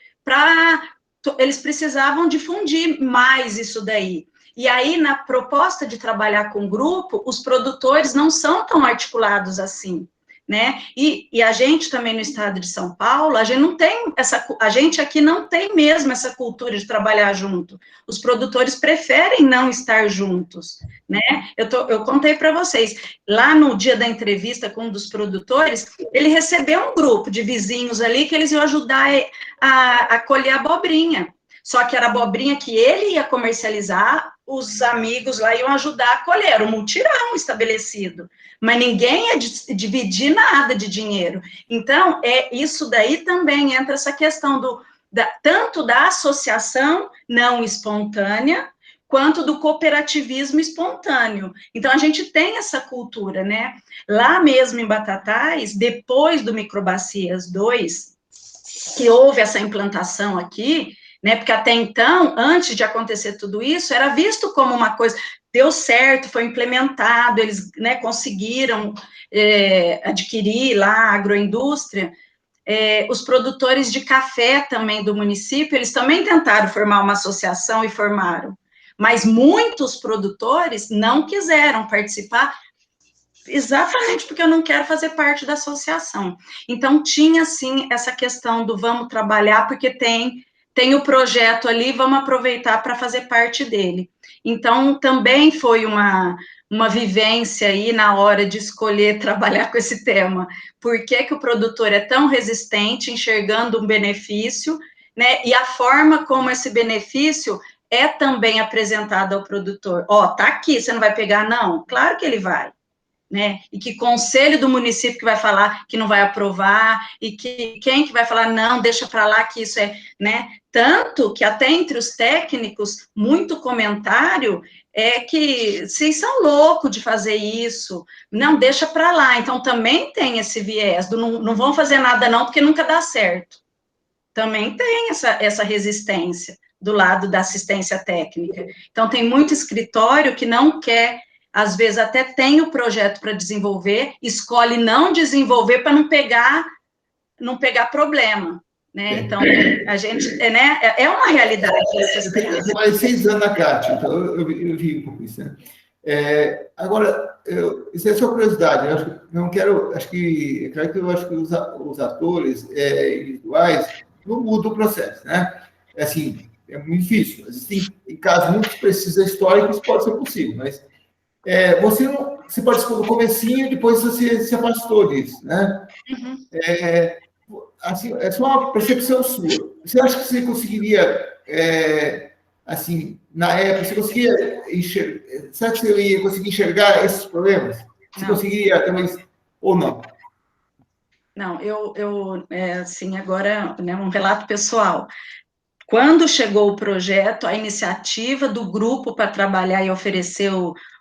eles precisavam difundir mais isso daí. E aí, na proposta de trabalhar com grupo, os produtores não são tão articulados assim, né? E a gente também no estado de São Paulo, a gente aqui não tem mesmo essa cultura de trabalhar junto. Os produtores preferem não estar juntos, né? Eu contei para vocês, lá no dia da entrevista com um dos produtores, ele recebeu um grupo de vizinhos ali que eles iam ajudar a colher abobrinha. Só que era abobrinha que ele ia comercializar os amigos lá iam ajudar a colher, era um mutirão estabelecido, mas ninguém ia dividir nada de dinheiro. Então, isso daí também entra essa questão tanto da associação não espontânea, quanto do cooperativismo espontâneo. Então, a gente tem essa cultura, né? Lá mesmo em Batatais, depois do Microbacias 2, que houve essa implantação aqui, né? Porque até então, antes de acontecer tudo isso, era visto como uma coisa, deu certo, foi implementado, eles, né, conseguiram adquirir lá a agroindústria. Os produtores de café também do município, eles também tentaram formar uma associação e formaram, mas muitos produtores não quiseram participar, exatamente porque eu não quero fazer parte da associação. Então, tinha, sim, essa questão do vamos trabalhar, porque tem o projeto ali, vamos aproveitar para fazer parte dele. Então, também foi uma vivência aí na hora de escolher trabalhar com esse tema. Por que o produtor é tão resistente, enxergando um benefício, né? E a forma como esse benefício é também apresentado ao produtor. Tá aqui, você não vai pegar, não? Claro que ele vai. Né? E que conselho do município que vai falar que não vai aprovar, e que quem que vai falar, não, deixa para lá que isso é, né? Tanto que até entre os técnicos, muito comentário é que vocês são loucos de fazer isso, não, deixa para lá. Então, também tem esse viés, não vão fazer nada não, porque nunca dá certo. Também tem essa resistência do lado da assistência técnica. Então, tem muito escritório que não quer, às vezes até tem o projeto para desenvolver, escolhe não desenvolver para não pegar problema, né? Então, a gente, né, é uma realidade. Eu tenho mais 6 anos na CAT, então eu vi um pouco isso, né? Agora, isso é só curiosidade, acho que os atores individuais não mudam o processo, né? Assim, é muito difícil. Existem casos muito precisos históricos, pode ser possível, mas você participou do comecinho, depois você se afastou disso, né? Uhum. Assim, é só uma percepção sua. Você acha que você conseguiria, assim, na época, você conseguia enxergar, será que você ia conseguir enxergar esses problemas? Você Não. conseguiria, talvez, ou não? Não, assim, agora, né, um relato pessoal. Quando chegou o projeto, a iniciativa do grupo para trabalhar e oferecer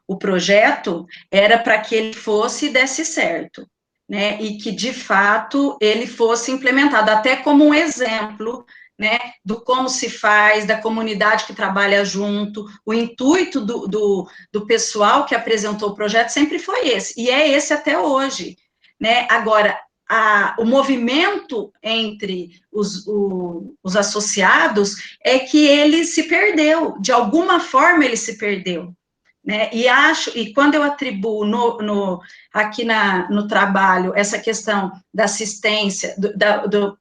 o projeto era para que ele fosse e desse certo, né? E que, de fato, ele fosse implementado, até como um exemplo, né? Do como se faz, da comunidade que trabalha junto. O intuito do pessoal que apresentou o projeto sempre foi esse, e é esse até hoje, né? Agora, o movimento entre os associados é que ele se perdeu, de alguma forma ele se perdeu, né? E quando eu atribuo aqui no trabalho essa questão da assistência, da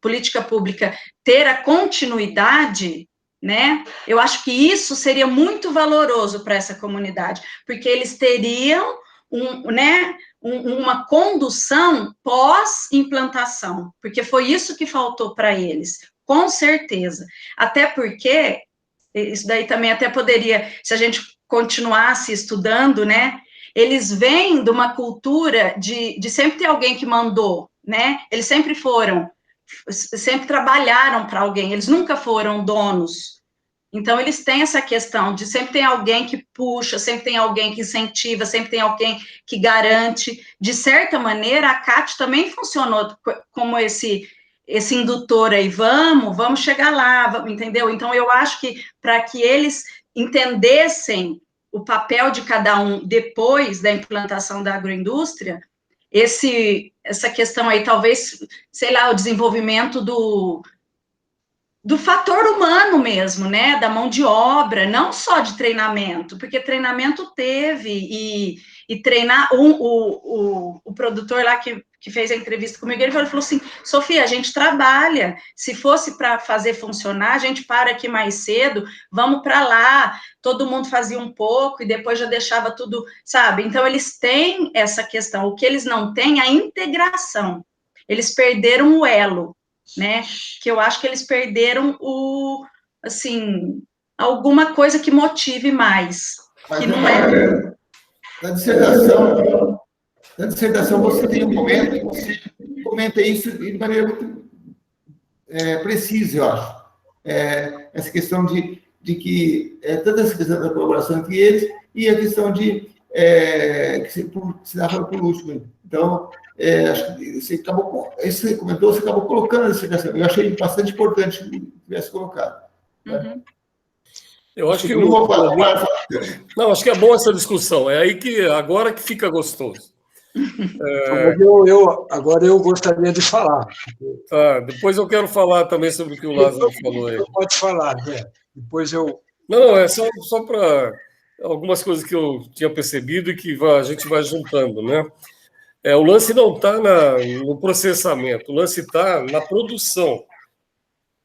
política pública ter a continuidade, né? Eu acho que isso seria muito valoroso para essa comunidade, porque eles teriam uma condução pós-implantação, porque foi isso que faltou para eles, com certeza. Até porque, isso daí também até poderia, se a gente continuasse estudando, né, eles vêm de uma cultura de sempre ter alguém que mandou, né, eles sempre trabalharam para alguém, eles nunca foram donos. Então, eles têm essa questão de sempre tem alguém que puxa, sempre tem alguém que incentiva, sempre tem alguém que garante. De certa maneira, a CAT também funcionou como esse indutor aí, vamos chegar lá, entendeu? Então, eu acho que para que eles entendessem o papel de cada um depois da implantação da agroindústria, essa questão aí, talvez, sei lá, o desenvolvimento do fator humano mesmo, né, da mão de obra, não só de treinamento, porque treinamento teve, e treinar, o produtor lá que fez a entrevista comigo, ele falou assim, Sofia, a gente trabalha, se fosse para fazer funcionar, a gente para aqui mais cedo, vamos para lá, todo mundo fazia um pouco, e depois já deixava tudo, sabe, então eles têm essa questão, o que eles não têm é a integração, eles perderam o elo, né, que eu acho que eles perderam assim, alguma coisa que motive mais, que não é... Na dissertação você tem um momento que você comenta isso de maneira muito precisa, eu acho. Essa questão de que toda essa questão da colaboração entre eles e a questão de que se dá por último. Então, acho que você acabou, isso que você comentou, você acabou colocando essa questão. Eu achei bastante importante que tivesse colocado. Uhum. Eu acho que não, acho que é bom essa discussão. É aí que agora que fica gostoso. Agora eu gostaria de falar. Depois eu quero falar também sobre o que o Lázaro falou aí. Pode falar, né? Depois eu... Não, é só para algumas coisas que eu tinha percebido e que a gente vai juntando, né? O lance não está no processamento, o lance está na produção.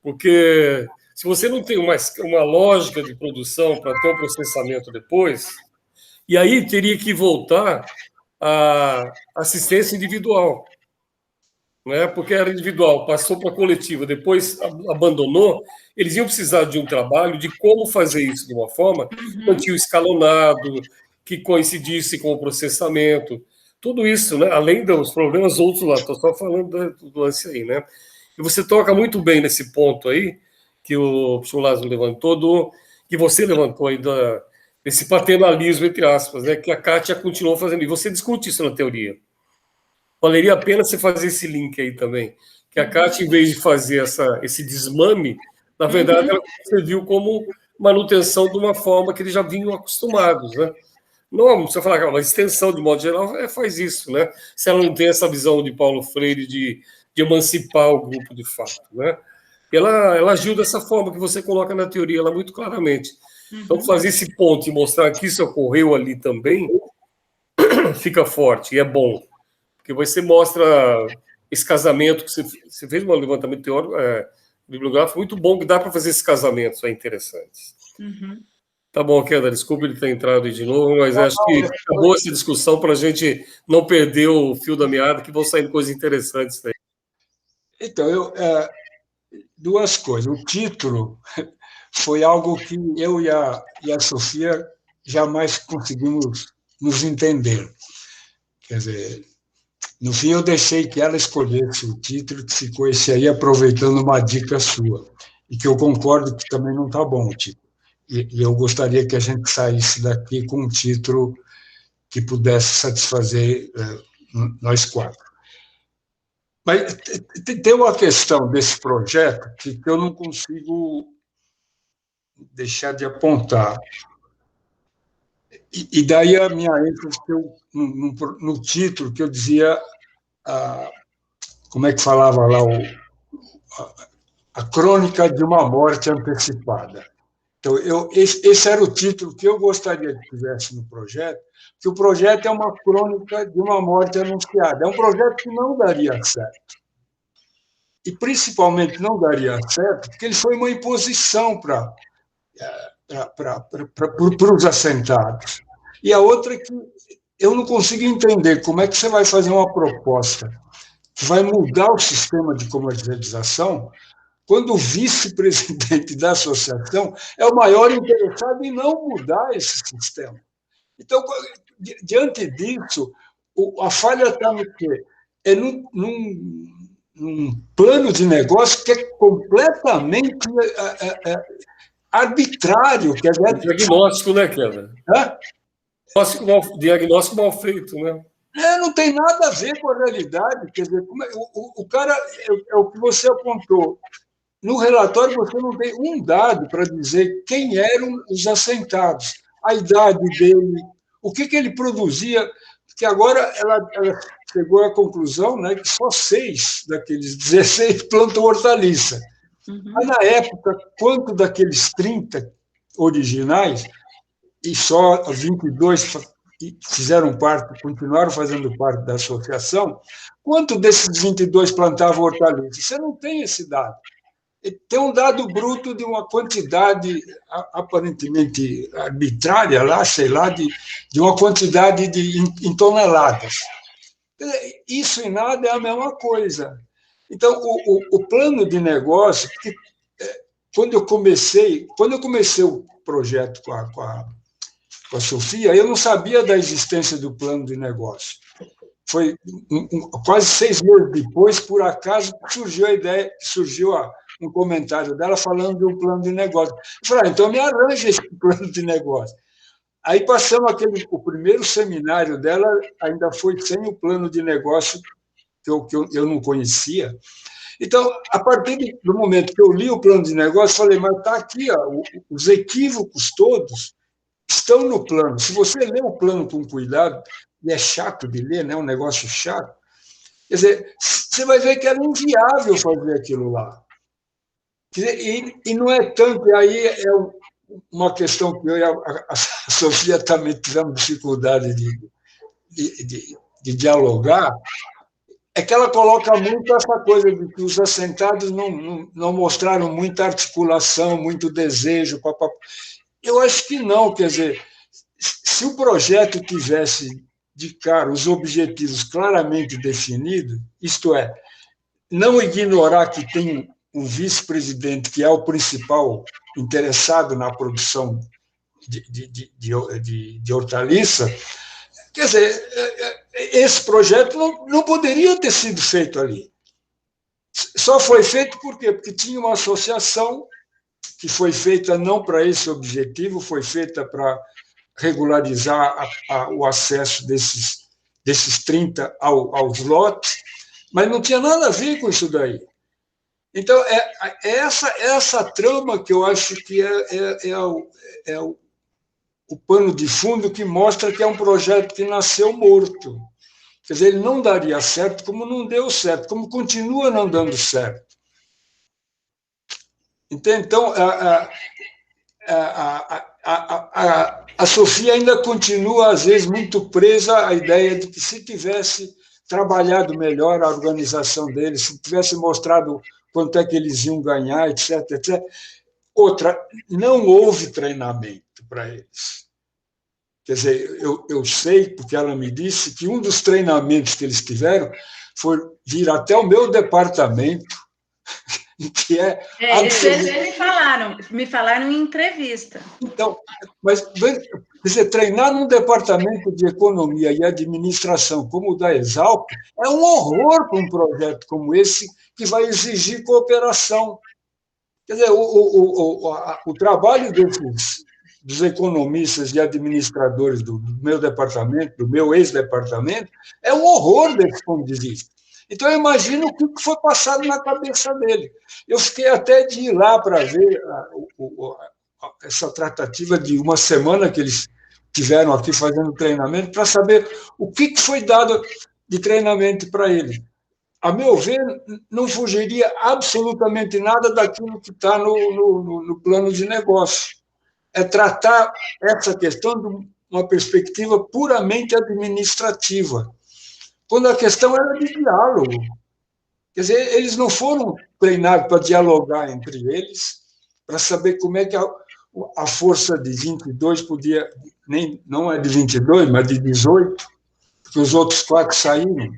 Porque se você não tem uma lógica de produção para ter um processamento depois, e aí teria que voltar à assistência individual. Né? Porque era individual, passou para a coletiva, depois abandonou, eles iam precisar de um trabalho de como fazer isso de uma forma que o escalonado, que coincidisse com o processamento, tudo isso, né? Além dos problemas outros lá, estou só falando do lance aí, né? E você toca muito bem nesse ponto aí, que o professor Lázaro levantou, que você levantou aí, desse paternalismo, entre aspas, né? Que a Kátia continuou fazendo, e você discute isso na teoria. Valeria a pena você fazer esse link aí também. Que a Kátia, em vez de fazer esse desmame, na verdade, ela serviu como manutenção de uma forma que eles já vinham acostumados, né? Não, você falar que uma extensão, de modo geral, faz isso, né? Se ela não tem essa visão de Paulo Freire de emancipar o grupo de fato, né? Ela agiu dessa forma que você coloca na teoria, ela muito claramente. Então, fazer esse ponto e mostrar que isso ocorreu ali também fica forte e é bom. Porque você mostra esse casamento, que você fez um levantamento teórico, bibliográfico muito bom, que dá para fazer esses casamentos interessantes. Tá bom, Queda, desculpa ele ter entrado aí de novo, mas acho que acabou essa discussão para a gente não perder o fio da meada, que vão saindo coisas interessantes daí. Então, duas coisas. O título foi algo que eu e a Sofia jamais conseguimos nos entender. Quer dizer, no fim, eu deixei que ela escolhesse o título, que ficou esse aí, aproveitando uma dica sua, e que eu concordo que também não está bom o título. E eu gostaria que a gente saísse daqui com um título que pudesse satisfazer nós quatro. Mas tem uma questão desse projeto que eu não consigo deixar de apontar. E daí a minha ênfase no título, que eu dizia, como é que falava lá, a crônica de uma morte antecipada. Então, esse era o título que eu gostaria que tivesse no projeto, que o projeto é uma crônica de uma morte anunciada. É um projeto que não daria certo. E, principalmente, não daria certo porque ele foi uma imposição para os assentados. E a outra é que eu não consigo entender como é que você vai fazer uma proposta que vai mudar o sistema de comercialização quando o vice-presidente da associação é o maior interessado em não mudar esse sistema. Então, diante disso, a falha está no quê? É num plano de negócio que é completamente arbitrário. Quer dizer, diagnóstico, né, Kevin? Diagnóstico mal feito, né? Não tem nada a ver com a realidade. Quer dizer, o cara, é o que você apontou. No relatório, você não tem um dado para dizer quem eram os assentados, a idade dele, o que ele produzia, porque agora ela chegou à conclusão, né, que só 6 daqueles 16 plantam hortaliça. Mas, na época, quanto daqueles 30 originais, e só 22 fizeram parte, continuaram fazendo parte da associação, quanto desses 22 plantavam hortaliça? Você não tem esse dado. Tem um dado bruto de uma quantidade aparentemente arbitrária, lá, sei lá, de uma quantidade em toneladas. Isso em nada é a mesma coisa. Então, o plano de negócio, quando eu comecei o projeto com a Sofia, eu não sabia da existência do plano de negócio. Foi quase 6 meses depois, por acaso, surgiu a ideia, um comentário dela falando de um plano de negócio. Eu falei, então me arranja esse plano de negócio. Aí passamos o primeiro seminário dela, ainda foi sem o plano de negócio, que eu não conhecia. Então, a partir do momento que eu li o plano de negócio, falei, mas está aqui, ó, os equívocos todos estão no plano. Se você lê o plano com cuidado, e é chato de ler, né? Um negócio chato, quer dizer, você vai ver que era inviável fazer aquilo lá. Quer dizer, e não é tanto, e aí é uma questão que eu e a Sofia também tivemos dificuldade de dialogar, é que ela coloca muito essa coisa de que os assentados não mostraram muita articulação, muito desejo. Eu acho que não, quer dizer, se o projeto tivesse de cara os objetivos claramente definidos, isto é, não ignorar que tem um vice-presidente que é o principal interessado na produção de hortaliça, quer dizer, esse projeto não poderia ter sido feito ali. Só foi feito por quê? Porque tinha uma associação que foi feita não para esse objetivo, foi feita para regularizar o acesso desses 30 aos lotes, mas não tinha nada a ver com isso daí. Então, é essa trama que eu acho que é o pano de fundo que mostra que é um projeto que nasceu morto. Quer dizer, ele não daria certo, como não deu certo, como continua não dando certo. Então, a Sofia ainda continua, às vezes, muito presa à ideia de que se tivesse trabalhado melhor a organização deles, se tivesse mostrado quanto é que eles iam ganhar, etc, etc. Outra, não houve treinamento para eles. Quer dizer, eu sei, porque ela me disse, que um dos treinamentos que eles tiveram foi vir até o meu departamento, que é... Eles me falaram em entrevista. Então, mas, quer dizer, treinar num departamento de economia e administração como o da Exalc é um horror para um projeto como esse, que vai exigir cooperação. Quer dizer, o trabalho dos economistas e administradores do meu departamento, do meu ex-departamento, é um horror desse ponto de vista. Então, eu imagino o que foi passado na cabeça dele. Eu fiquei até de ir lá para ver essa tratativa de uma semana que eles tiveram aqui fazendo treinamento, para saber o que foi dado de treinamento para ele. A meu ver, não fugiria absolutamente nada daquilo que está no plano de negócio. É tratar essa questão de uma perspectiva puramente administrativa, quando a questão era de diálogo. Quer dizer, eles não foram treinados para dialogar entre eles, para saber como é que a força de 22 podia... não é de 22, mas de 18, porque os outros 4 saíram.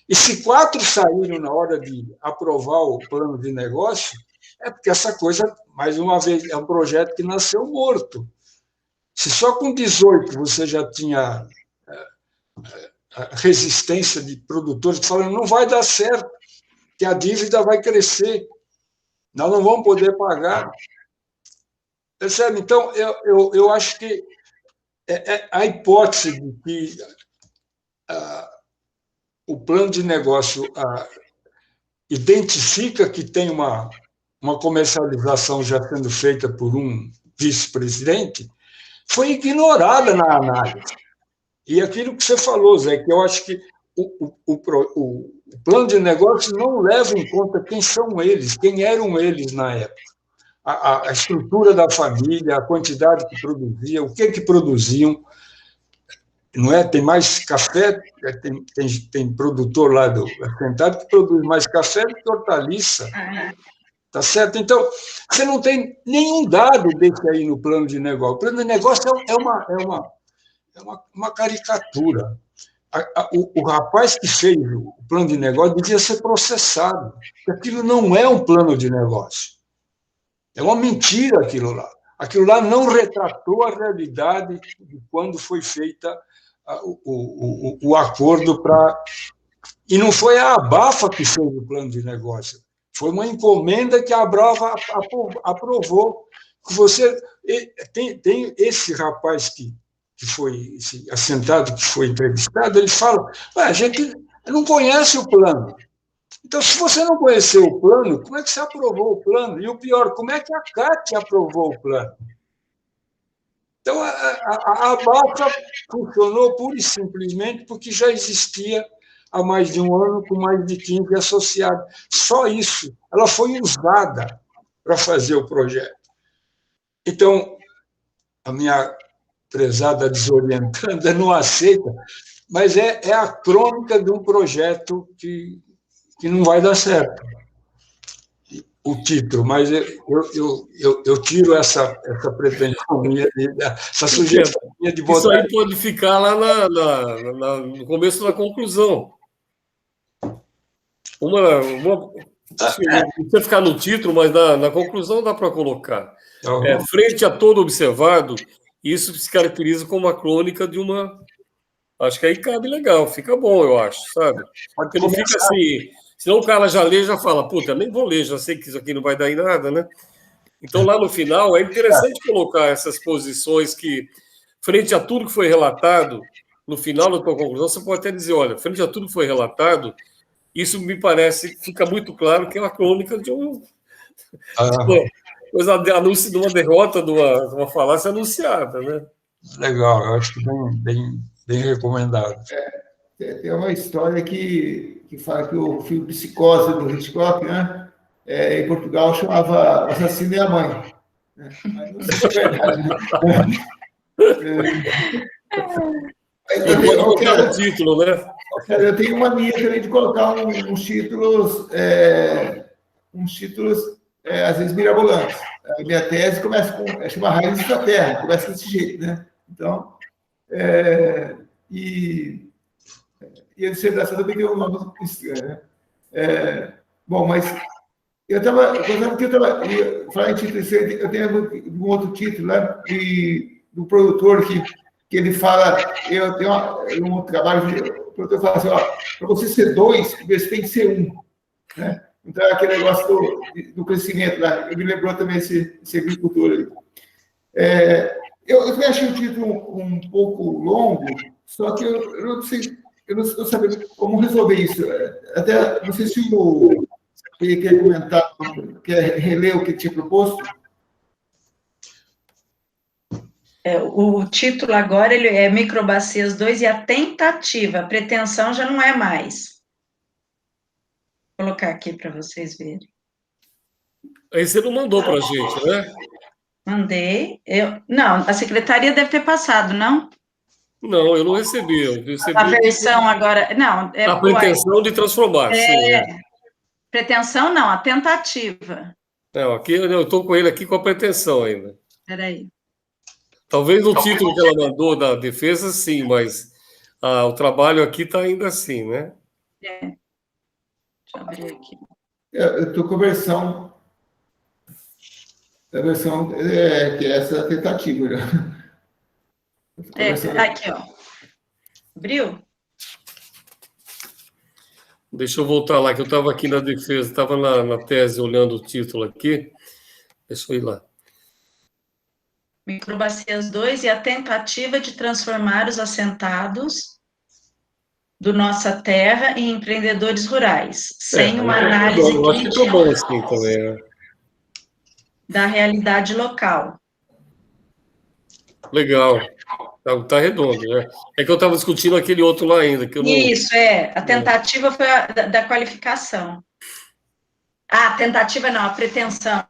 E se 4 saíram na hora de aprovar o plano de negócio, é porque essa coisa, mais uma vez, é um projeto que nasceu morto. Se só com 18 você já tinha resistência de produtores que falam, não vai dar certo, que a dívida vai crescer, nós não vamos poder pagar. Percebe? Então, eu acho que a hipótese de que o plano de negócio identifica que tem uma comercialização já sendo feita por um vice-presidente, foi ignorada na análise. E aquilo que você falou, Zé, que eu acho que o plano de negócio não leva em conta quem são eles, quem eram eles na época. A estrutura da família, a quantidade que produzia, o que produziam. Não é? Tem mais café, tem produtor lá do assentado que produz mais café do que hortaliça. Tá certo? Então, você não tem nenhum dado desse aí no plano de negócio. O plano de negócio é uma caricatura. O rapaz que fez o plano de negócio devia ser processado, porque aquilo não é um plano de negócio. É uma mentira aquilo lá. Aquilo lá não retratou a realidade de quando foi feita o acordo para... E não foi a Abafa que fez o plano de negócio, foi uma encomenda que a Abafa aprovou. Você tem esse rapaz que foi esse assentado, que foi entrevistado, ele fala, a gente não conhece o plano. Então, se você não conheceu o plano, como é que você aprovou o plano? E o pior, como é que a CAT aprovou o plano? Então, a Abafa funcionou pura e simplesmente porque já existia há mais de um ano, com mais de 15 associados. Só isso. Ela foi usada para fazer o projeto. Então, a minha prezada desorientada não aceita, mas é a crônica de um projeto que não vai dar certo. O título, mas eu tiro essa pretensão minha, essa sugestão minha de botar... Isso aí pode ficar lá no começo da conclusão. Não precisa ficar no título, mas na conclusão dá para colocar. Frente a todo observado, isso se caracteriza como a crônica de uma... Acho que aí cabe legal, fica bom, eu acho, sabe? Porque não fica assim... Senão o cara já lê e já fala, puta, nem vou ler, já sei que isso aqui não vai dar em nada, né? Então, lá no final, é interessante colocar essas posições que, frente a tudo que foi relatado, no final da tua conclusão, você pode até dizer, olha, frente a tudo que foi relatado, isso me parece, fica muito claro que é uma crônica de uma derrota, de uma falácia anunciada, né? Legal, eu acho que bem recomendado. Tem uma história que fala que o filme Psicose do Hitchcock, né, em Portugal chamava Assassino e a Mãe. Né? Mas não sei se é verdade. O título, né? Eu tenho uma mania também de colocar uns títulos às vezes mirabolantes. A minha tese começa com chama Raízes da Terra, começa desse jeito, né? Então, e a dissertação também tem um nome estranho, né? Bom, mas eu estava falar em título, eu tenho um outro título, né? Do produtor que ele fala, eu tenho um outro trabalho, o produtor fala assim, para você ser 2, você tem que ser 1, né? Então, é aquele negócio do crescimento lá, eu me lembrou também esse agricultor ali. Eu achei o título um pouco longo, só que eu não sei, eu não sabia como resolver isso. Até, não sei se ele quer comentar, quer reler o que tinha proposto. O título agora ele é Microbacias 2 e a tentativa, a pretensão já não é mais. Vou colocar aqui para vocês verem. Aí você não mandou para a gente, né? Mandei. Não, a secretaria deve ter passado, não? Não, eu não recebi. A versão agora... Não, a pretensão de transformar, sim. Pretensão não, a tentativa. Não, aqui eu estou com ele aqui com a pretensão ainda. Espera aí. Talvez no título que ela mandou da defesa, sim, mas o trabalho aqui está ainda assim, né? Deixa eu abrir aqui. Eu estou com a versão que é essa tentativa. Aqui, ó. Abriu? Deixa eu voltar lá, que eu estava aqui na defesa, estava na tese olhando o título aqui. Deixa eu ir lá. Microbacias 2 e a tentativa de transformar os assentados do Nossa Terra em empreendedores rurais, sem uma análise eu acho que estou bom assim também, né? Da realidade local. Legal. Tá redondo, né? É que eu estava discutindo aquele outro lá ainda. Que eu não... Isso, a tentativa foi da qualificação. A tentativa não, a pretensão.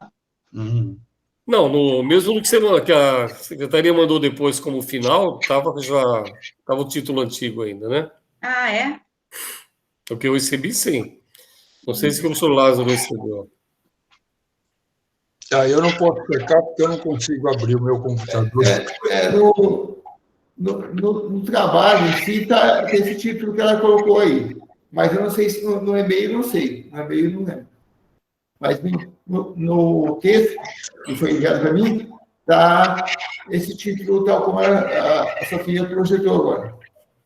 Não, mesmo no que a secretaria mandou depois como final, tava o título antigo ainda, né? Ah, é? O que eu recebi, sim. Não sei se o professor Lázaro recebeu. Eu não posso checar porque eu não consigo abrir o meu computador. No trabalho em si, tem esse título que ela colocou aí. Mas eu não sei se no e-mail, não sei. No e-mail, não lembro. Mas no texto que foi enviado para mim, está esse título tal como a Sofia projetou agora.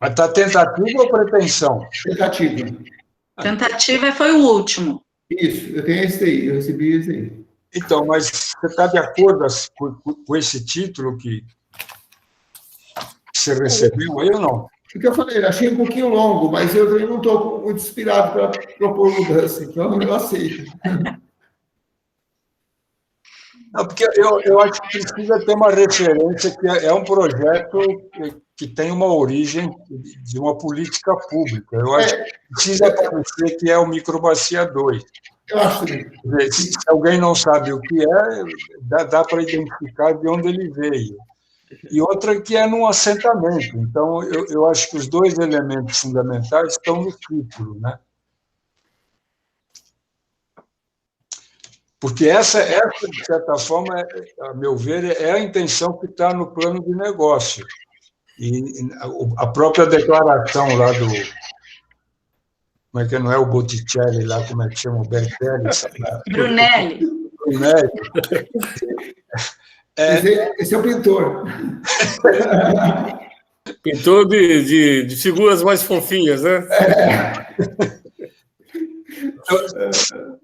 Mas está tentativa ou pretensão? Tentativa. Tentativa foi o último. Isso, eu tenho esse aí, eu recebi esse aí. Então, mas você está de acordo com esse título que você recebeu aí ou não? O que eu falei, achei um pouquinho longo, mas eu também não estou muito inspirado para propor mudança, então eu aceito. Não, porque eu acho que precisa ter uma referência que é um projeto que tem uma origem de uma política pública. Eu acho que precisa aparecer que é o Microbacia 2. Eu acho que... Se alguém não sabe o que é, dá para identificar de onde ele veio. E outra que é num assentamento. Então, eu acho que os dois elementos fundamentais estão no título, né? Porque essa, de certa forma, a meu ver, é a intenção que está no plano de negócio. E a própria declaração lá do... Como é que não é o Botticelli lá, como é que chama? O Bertelli? Brunelli. Brunelli. Esse é o pintor. Pintor de figuras mais fofinhas, né?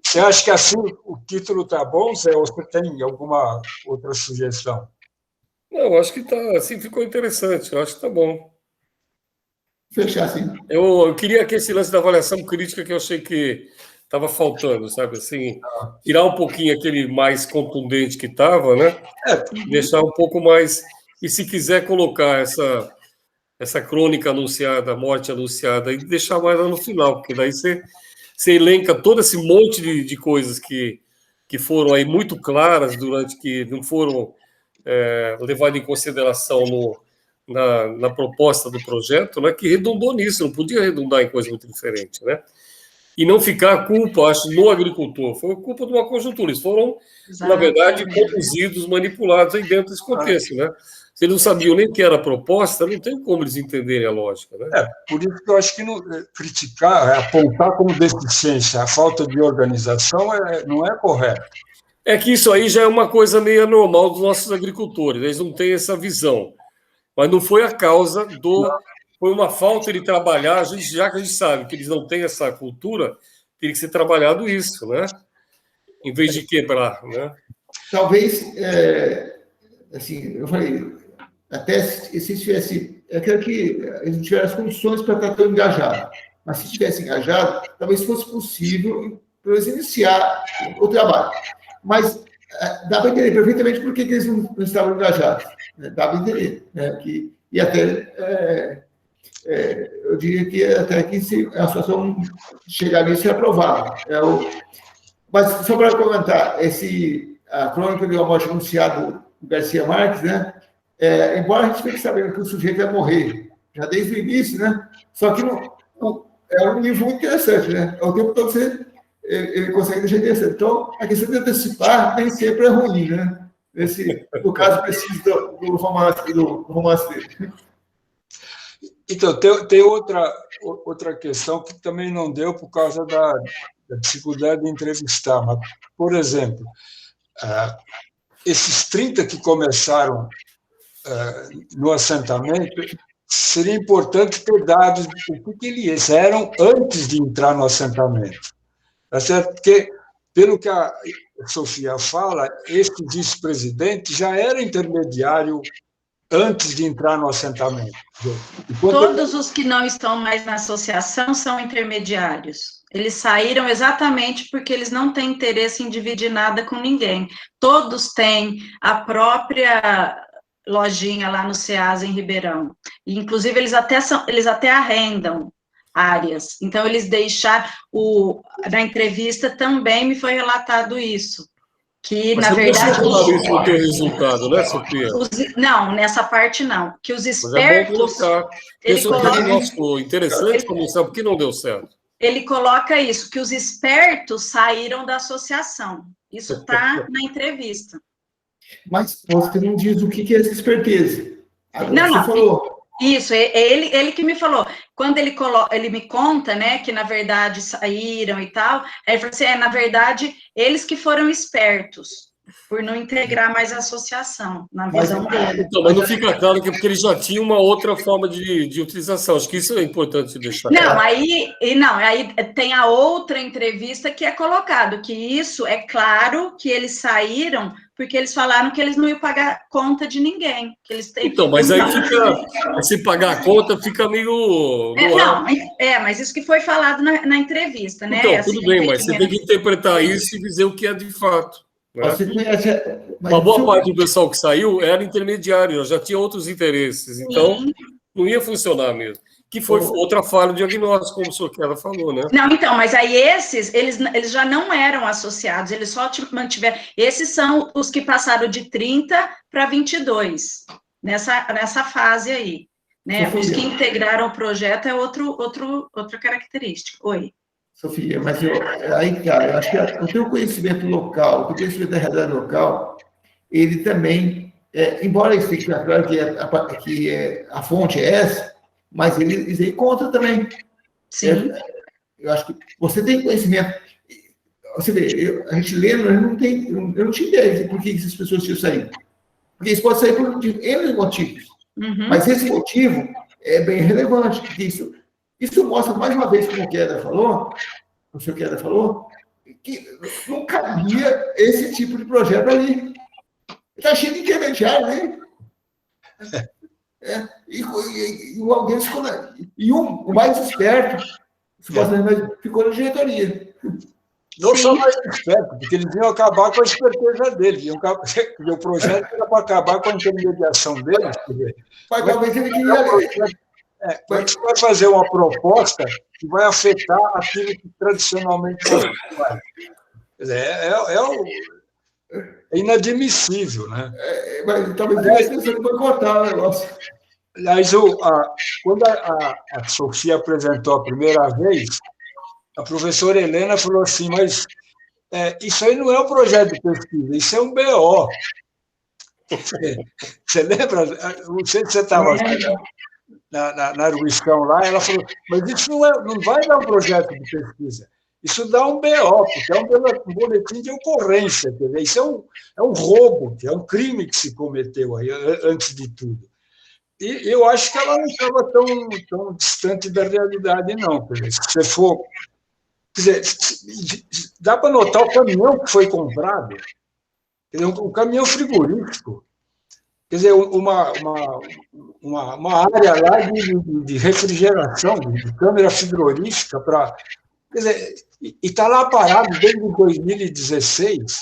Você acha que assim o título está bom, Zé, ou você tem alguma outra sugestão? Não, eu acho que tá, assim ficou interessante, eu acho que está bom. Fechar assim. Eu queria que esse lance da avaliação crítica que eu achei que estava faltando, sabe? Assim, tirar um pouquinho aquele mais contundente que estava, né? Deixar um pouco mais. E se quiser colocar essa crônica anunciada, a morte anunciada, e deixar mais lá no final, porque daí você elenca todo esse monte de coisas que foram aí muito claras durante, que não foram levadas em consideração na proposta do projeto, né, que redundou nisso, não podia redundar em coisa muito diferente, né? E não ficar a culpa, acho, no agricultor. Foi culpa de uma conjuntura. Eles foram, na verdade, conduzidos, manipulados aí dentro desse contexto, né? Se eles não sabiam nem o que era a proposta, não tem como eles entenderem a lógica, né? Por isso que eu acho que criticar, apontar como deficiência a falta de organização não é correto. É que isso aí já é uma coisa meio normal dos nossos agricultores, eles não têm essa visão. Mas não foi a causa foi uma falta de trabalhar, já que a gente sabe que eles não têm essa cultura, teria que ser trabalhado isso, né? Em vez de quebrar, né? Talvez, assim, eu falei, até se tivesse, eu quero que eles tivessem as condições para estar tão engajado, mas se tivesse engajado, talvez fosse possível para eles iniciar o trabalho. Mas dá para entender perfeitamente por que eles não estavam engajados. Né? Dá para entender. Né? E até, eu diria que até que se a situação chegar nisso é aprovada. Mas só para comentar, a crônica de uma morte anunciada do Garcia Marques, né? Embora a gente fique sabendo que o sujeito vai morrer, já desde o início, né? Só que é um livro muito interessante, né? É o tempo todo ele consegue deixar interessante. Então, a questão de antecipar nem sempre é ruim, né? No caso preciso do romance dele. Então, tem outra questão que também não deu por causa da dificuldade de entrevistar. Mas, por exemplo, esses 30 que começaram no assentamento, seria importante ter dados do que eles eram antes de entrar no assentamento. Tá certo? Porque, pelo que a Sofia fala, esse vice-presidente já era intermediário antes de entrar no assentamento. Todos os que não estão mais na associação são intermediários. Eles saíram exatamente porque eles não têm interesse em dividir nada com ninguém. Todos têm a própria lojinha lá no Ceasa, em Ribeirão. E, inclusive, eles até arrendam áreas. Então, eles deixaram... Na entrevista também me foi relatado isso. Que, mas na verdade... Isso não tem resultado, né, Sofia? Não, nessa parte não. Que os espertos... Mas é bom colocar. Isso é um negócio interessante para mostrar por que não deu certo. Ele coloca isso, que os espertos saíram da associação. Isso está na entrevista. Mas você não diz o que é essa esperteza. Agora, não. Você falou Isso, ele que me falou. Quando ele me conta, né, que na verdade saíram e tal, aí ele falou assim, na verdade, eles que foram espertos por não integrar mais a associação, na visão dele. Então, mas não fica claro que é porque ele já tinha uma outra forma de utilização. Acho que isso é importante deixar claro. Aí tem a outra entrevista que é colocado, que isso é claro que eles saíram porque eles falaram que eles não iam pagar conta de ninguém. Que eles têm... Então, mas aí fica, se pagar a conta, fica meio... mas isso que foi falado na entrevista, né? Então, tudo bem, mas você tem que interpretar isso e dizer o que é de fato. Né? Você conhece... Uma boa parte do pessoal que saiu era intermediário, já tinha outros interesses, então não ia funcionar mesmo. Que foi outra falha do diagnóstico, como o senhor Queda falou, né? Não, então, mas aí eles já não eram associados, eles só mantiveram... Esses são os que passaram de 30 para 22, nessa fase aí. Né? Os que integraram o projeto é outra característica. Oi. Sofia, mas aí, cara, eu acho que o teu conhecimento local, o teu conhecimento da realidade local, ele também, embora isso fique claro que a fonte é essa, mas eles encontram também. Sim. Eu acho que você tem conhecimento. Você vê, a gente lendo, eu não tinha ideia de por que essas pessoas tinham saído. Porque isso pode sair por N motivos. Uhum. Mas esse motivo é bem relevante, porque isso mostra, mais uma vez, como o senhor Queda falou, que não cabia esse tipo de projeto ali. Está cheio de intermediário, né? O mais esperto, ficou na diretoria. Não só mais esperto, porque eles iam acabar com a esperteza dele. O projeto era para acabar com a intermediação dele. Mas talvez ele queria... Como é que você vai fazer uma proposta que vai afetar aquilo que tradicionalmente foi? É inadmissível, né? Mas talvez ele esteja pensando em boicotar o negócio. Aliás, quando a Sofia apresentou a primeira vez, a professora Helena falou assim, mas isso aí não é um projeto de pesquisa, isso é um BO. Você lembra? Não sei se você estava na arguição lá, ela falou, mas isso não vai dar um projeto de pesquisa, isso dá um BO, porque é um boletim de ocorrência, quer dizer, isso é um roubo, é um crime que se cometeu aí, antes de tudo. E eu acho que ela não estava tão distante da realidade, não. Quer dizer, se você for... Quer dizer, dá para notar o caminhão que foi comprado, quer dizer, um caminhão frigorífico, quer dizer, uma área lá de refrigeração, de câmara frigorífica, para... Quer dizer, e está lá parado desde 2016.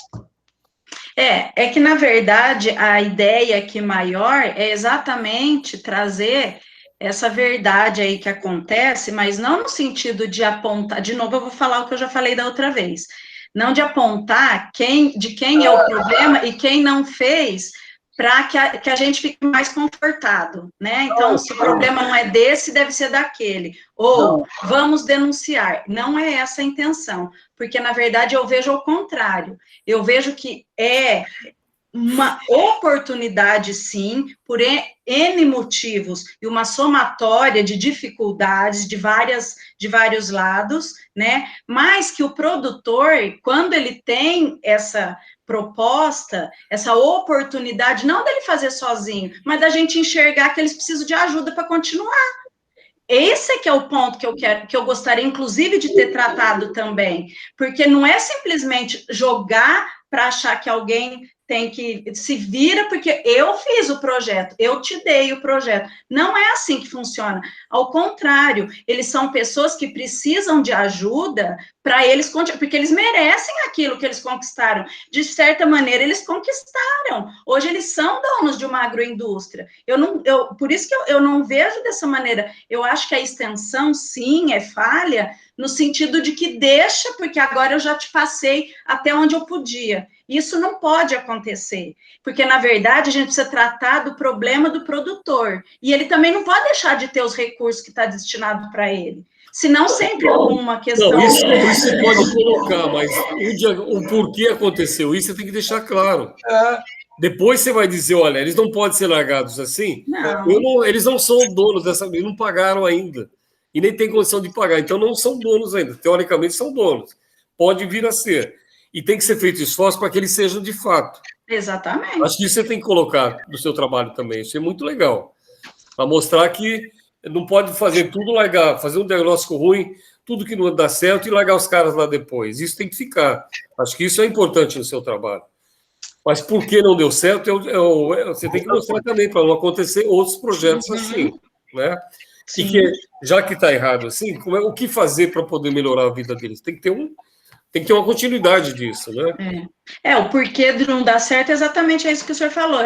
É que, na verdade, a ideia aqui maior é exatamente trazer essa verdade aí que acontece, mas não no sentido de apontar, de novo eu vou falar o que eu já falei da outra vez, não de apontar de quem é o problema e quem não fez, para que a gente fique mais confortado, né? Então, se o problema não é desse, deve ser daquele. Ou vamos denunciar. Não é essa a intenção, porque, na verdade, eu vejo o contrário. Eu vejo que é uma oportunidade, sim, por N motivos, e uma somatória de dificuldades de vários lados, né? Mas que o produtor, quando ele tem essa proposta, essa oportunidade, não dele fazer sozinho, mas da gente enxergar que eles precisam de ajuda para continuar. Esse é que é o ponto que eu gostaria, inclusive, de ter tratado também, porque não é simplesmente jogar para achar que alguém tem que se vira, porque eu fiz o projeto, eu te dei o projeto. Não é assim que funciona. Ao contrário, eles são pessoas que precisam de ajuda para eles, porque eles merecem aquilo que eles conquistaram. De certa maneira, eles conquistaram. Hoje, eles são donos de uma agroindústria. Por isso que eu não vejo dessa maneira. Eu acho que a extensão, sim, é falha, no sentido de que deixa, porque agora eu já te passei até onde eu podia. Isso não pode acontecer, porque, na verdade, a gente precisa tratar do problema do produtor, e ele também não pode deixar de ter os recursos que está destinado para ele, senão sempre alguma questão... Não, isso você pode colocar, mas o porquê aconteceu, isso você tem que deixar claro. Depois você vai dizer, olha, eles não podem ser largados assim. Eles não são donos dessa, eles não pagaram ainda. E nem tem condição de pagar. Então, não são donos ainda. Teoricamente, são donos. Pode vir a ser. E tem que ser feito esforço para que eles sejam de fato. Exatamente. Acho que isso você tem que colocar no seu trabalho também. Isso é muito legal. Para mostrar que não pode fazer tudo, largar, fazer um diagnóstico ruim, tudo que não dá certo e largar os caras lá depois. Isso tem que ficar. Acho que isso é importante no seu trabalho. Mas por que não deu certo, você tem que mostrar também, para não acontecer outros projetos assim, né? Sim. E que, já que está errado assim, o que fazer para poder melhorar a vida deles? Tem que ter uma continuidade disso, né? O porquê de não dar certo é exatamente isso que o senhor falou.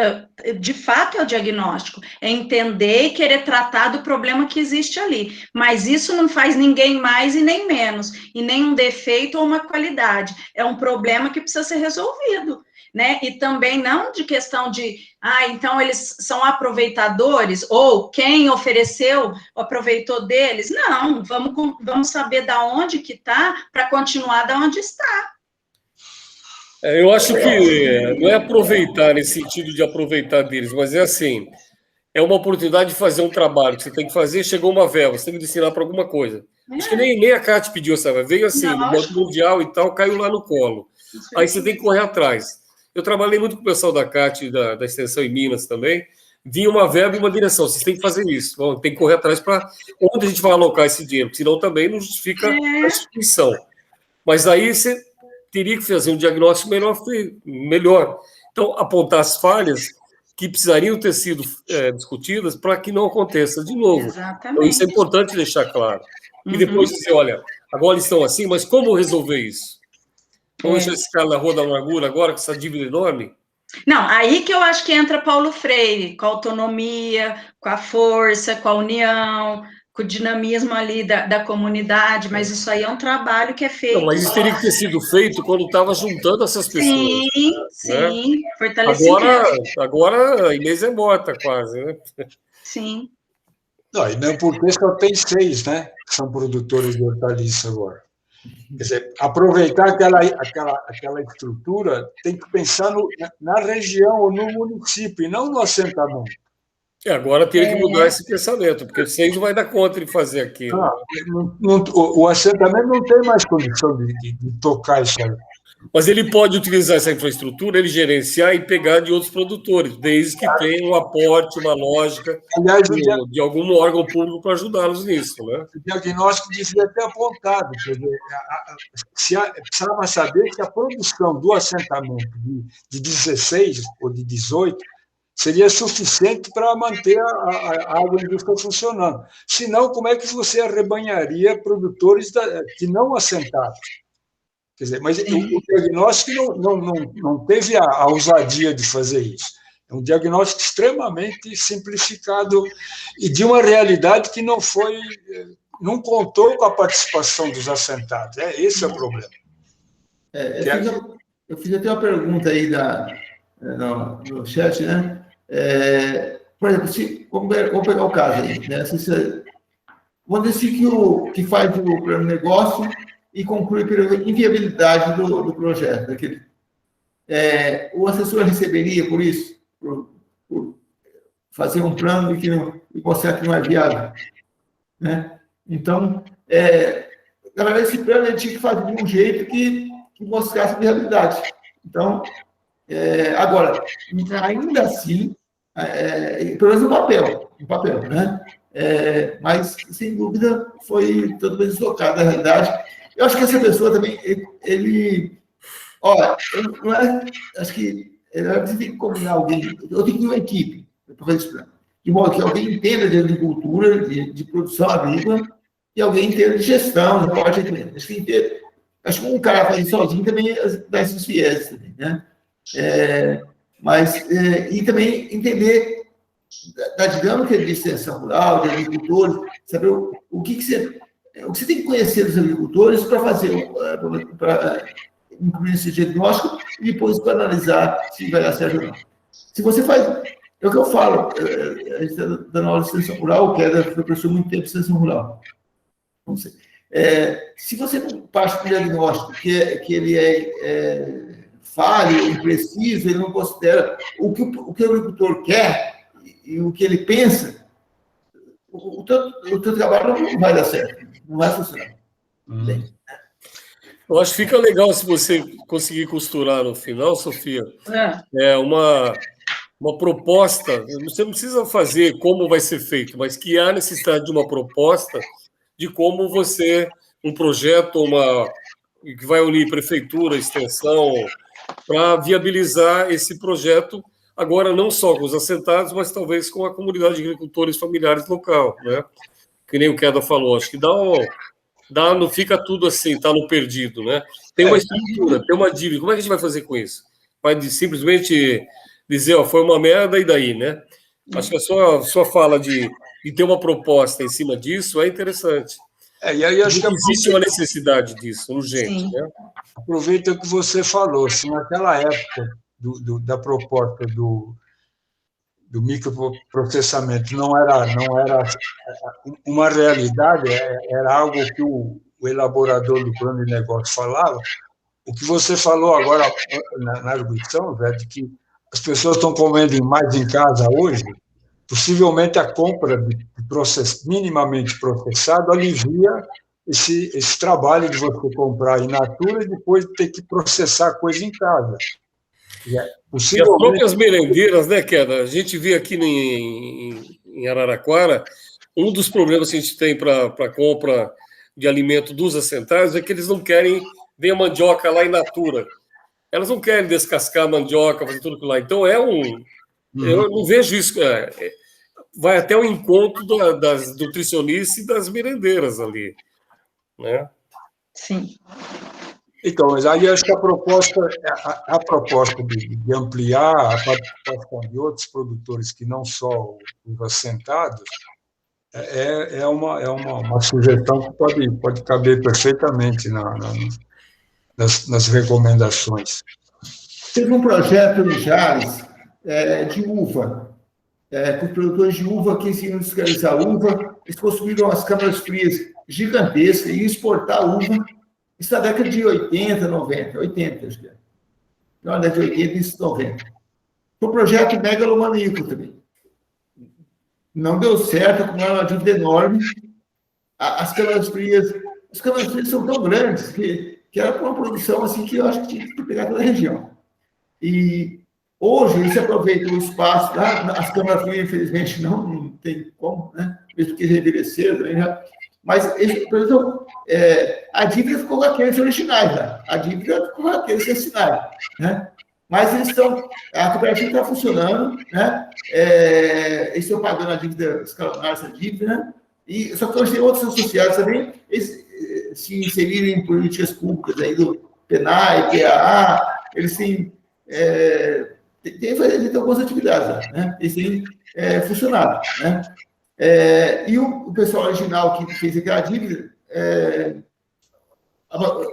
De fato, é o diagnóstico. É entender e querer tratar do problema que existe ali. Mas isso não faz ninguém mais e nem menos. E nem um defeito ou uma qualidade. É um problema que precisa ser resolvido. Né? E também não de questão de, então eles são aproveitadores, ou quem ofereceu aproveitou deles. Não, vamos saber da onde que está para continuar da onde está. Eu acho que não é aproveitar nesse sentido de aproveitar deles, mas é assim, é uma oportunidade de fazer um trabalho que você tem que fazer, chegou uma verba, você tem que destinar para alguma coisa. Acho que nem a CAT pediu essa verba, veio assim, no Banco Mundial e tal, caiu lá no colo. Aí você tem que correr atrás. Eu trabalhei muito com o pessoal da CAT, da extensão em Minas também, vinha uma verba e uma direção, vocês têm que fazer isso, tem que correr atrás para onde a gente vai alocar esse dinheiro, senão também não justifica a instituição. Mas aí você teria que fazer um diagnóstico melhor. Então, apontar as falhas que precisariam ter sido discutidas para que não aconteça de novo. Exatamente. Então, isso é importante deixar claro. E depois dizer, olha, agora eles estão assim, mas como resolver isso? Vamos deixar esse cara na Rua da Amargura agora, com essa dívida enorme? Não, aí que eu acho que entra Paulo Freire, com a autonomia, com a força, com a união, com o dinamismo ali da comunidade, mas isso aí é um trabalho que é feito. Não, mas isso teria que ter sido feito quando estava juntando essas pessoas. Sim, né? Fortalecimento. Agora a Inês é morta quase, né? Sim. Não, e mesmo porque só tem 6, né? Que são produtores de hortaliça agora. Quer dizer, aproveitar aquela estrutura, tem que pensar na região ou no município, e não no assentamento. Agora teria que mudar esse pensamento, porque 6 não vai dar conta de fazer aquilo. O assentamento não tem mais condição de tocar isso aí. Mas ele pode utilizar essa infraestrutura, ele gerenciar e pegar de outros produtores, desde que tenha um aporte, uma lógica de algum órgão público para ajudá-los nisso, né? O diagnóstico devia ter apontado, quer dizer, precisava saber que a produção do assentamento de 16 ou de 18 seria suficiente para manter a agroindústria funcionando. Senão, como é que você arrebanharia produtores que não assentados? Quer dizer, mas o diagnóstico não teve a ousadia de fazer isso. É um diagnóstico extremamente simplificado e de uma realidade que não contou com a participação dos assentados. Esse é o problema. Eu fiz até uma pergunta aí no chat, né? Por exemplo, vamos pegar o caso aí, né? Vamos dizer que faz o plano de negócio e conclui pela inviabilidade do projeto. O assessor receberia por isso? Por fazer um plano e mostrar que não é viável? Né? Então, na verdade, esse plano ele tinha que fazer de um jeito que mostrasse a viabilidade. Então, agora, ainda assim, pelo menos no papel, né? Mas, sem dúvida, foi totalmente deslocado da realidade. Eu acho que essa pessoa também, acho que você tem que combinar alguém, eu tenho que ter uma equipe para fazer esse plano, de modo que alguém entenda de agricultura, de produção agrícola, e alguém entenda de gestão, de parte de acho que um cara faz isso sozinho também dá esses viés também, né? E também entender da dinâmica de extensão rural, de agricultores, saber o que você tem que conhecer dos agricultores para fazer, para incluir esse diagnóstico e depois para analisar se vai dar certo ou não. Se você faz, é o que eu falo, a gente está dando aula de extensão rural, que era professor muito tempo de extensão rural. Não sei. Se você não parte do diagnóstico que ele é falho, impreciso, ele não considera o que o agricultor quer e o que ele pensa, o teu trabalho não vai dar certo, não vai funcionar. Eu acho que fica legal se você conseguir costurar no final, Sofia, uma proposta. Você não precisa fazer como vai ser feito, mas que há necessidade de uma proposta de como você, um projeto, que vai unir prefeitura, extensão, para viabilizar esse projeto, agora não só com os assentados, mas talvez com a comunidade de agricultores familiares local, né? Que nem o Queda falou, acho que não fica tudo assim, está no perdido, né? Tem uma estrutura, tem uma dívida. Como é que a gente vai fazer com isso? Vai simplesmente dizer, ó, foi uma merda e daí, né? Acho que a sua fala de ter uma proposta em cima disso é interessante. E aí acho que existe uma necessidade disso, urgente, Sim. né? Aproveita o que você falou, se naquela época da proposta do microprocessamento não era uma realidade, era algo que o elaborador do plano de negócio falava. O que você falou agora na arguição, Zé, de que as pessoas estão comendo mais em casa hoje, possivelmente a compra de minimamente processado alivia esse trabalho de você comprar in natura e depois ter que processar a coisa em casa. E as próprias merendeiras, né, Queda? A gente vê aqui em Araraquara, um dos problemas que a gente tem para a compra de alimento dos assentados é que eles não querem ver a mandioca lá in natura. Elas não querem descascar a mandioca, fazer tudo aquilo lá. Então, eu não vejo isso. Vai até o encontro das nutricionistas e das merendeiras ali, né? Sim. Então, mas aí acho que a proposta de ampliar a participação de outros produtores que não só os assentados é uma sugestão que pode caber perfeitamente nas recomendações. Teve um projeto no Jales de uva, com os produtores de uva que iam industrializar uva, eles construíram as câmaras frias gigantescas e exportar uva. Isso na década de 80, 90, 80, acho que é. Na década de 80 e 90. Foi um projeto megalomaníaco também. Não deu certo, com uma dívida enorme. As câmaras frias são tão grandes que era para uma produção assim que eu acho que tinha que pegar toda a região. E hoje eles aproveitam o espaço lá, as câmaras frias, infelizmente, não tem como, né? Mesmo que envelheceram também já. Mas a dívida ficou com aqueles originais, né? A dívida ficou com aqueles que assinaram, né? Mas a cooperativa está funcionando, né? Eles estão pagando a dívida, escalonar essa dívida, né? Só que hoje tem outros associados também, eles se inserirem em políticas públicas aí do PENAI, PAA, eles têm feito algumas atividades, né? Eles têm funcionado, né? E o pessoal original que fez aquela dívida,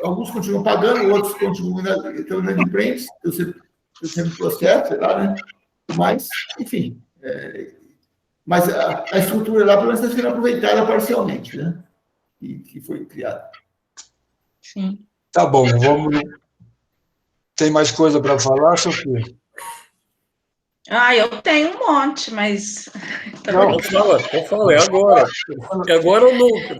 alguns continuam pagando, outros continuam estão inadimplentes, estão sendo processo, sei lá, né? Mas, enfim, mas a estrutura lá, pelo menos, está sendo aproveitada parcialmente, né? Que foi criada. Sim. Tá bom, vamos. Tem mais coisa para falar, Sofia? Eu tenho um monte, mas... Não fala, é agora. É agora ou nunca.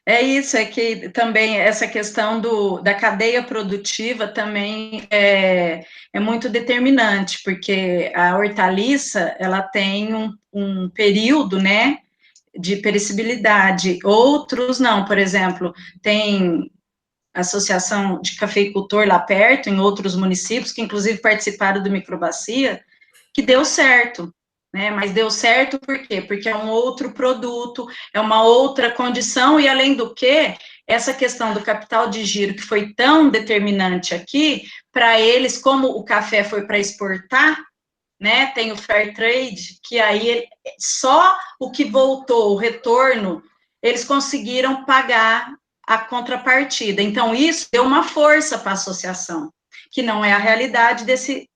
É isso, é que também essa questão da cadeia produtiva também é muito determinante, porque a hortaliça, ela tem um período, né, de perecibilidade, outros não, por exemplo, tem associação de cafeicultor lá perto, em outros municípios, que inclusive participaram do Microbacia, que deu certo, né? Mas deu certo por quê? Porque é um outro produto, é uma outra condição, e além do que, essa questão do capital de giro, que foi tão determinante aqui, para eles, como o café foi para exportar, né? Tem o fair trade, que aí só o que voltou, o retorno, eles conseguiram pagar a contrapartida. Então, isso deu uma força para a associação, que não é a realidade desse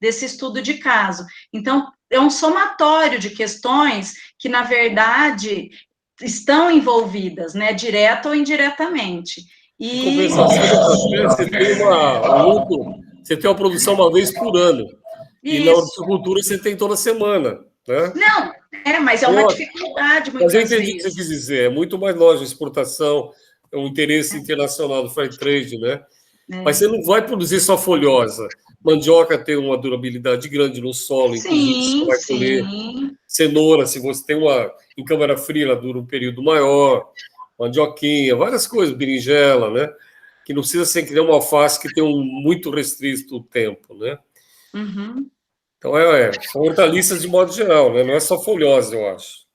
estudo de caso. Então, é um somatório de questões que, na verdade, estão envolvidas, né, direta ou indiretamente. E compensação, você tem você tem uma produção uma vez por ano. E na horticultura você tem toda semana, né? Não, mas é uma dificuldade muitas vezes. Mas eu entendi o que você quis dizer. É muito mais lógico, exportação, é um interesse internacional do fair trade, né? Mas você não vai produzir só folhosa. Mandioca tem uma durabilidade grande no solo, inclusive você vai colher cenoura, se você tem uma em câmara fria, ela dura um período maior, mandioquinha, várias coisas, berinjela, né? Que não precisa ser que nem uma alface que tem muito restrito o tempo, né? Uhum. Então, são hortaliças de modo geral, né? Não é só folhosa, eu acho.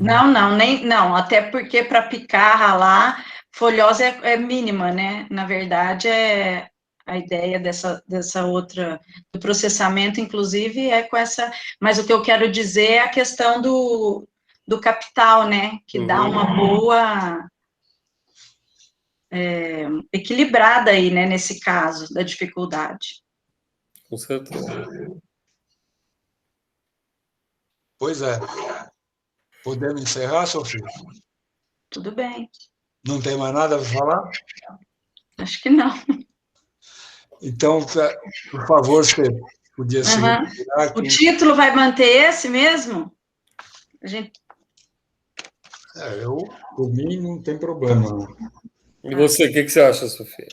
Não, até porque para picar, ralar, folhosa é mínima, né? Na verdade, a ideia dessa outra, do processamento, inclusive, é com essa... Mas o que eu quero dizer é a questão do capital, né? Que dá uma boa... equilibrada aí, né? Nesse caso, da dificuldade. Com certeza. Pois é. Podemos encerrar, Sofia? Tudo bem. Não tem mais nada para falar? Acho que não. Então, por favor, você podia se retirar aqui. O título vai manter esse mesmo? Por mim, não tem problema. E você, o que você acha, Sofia?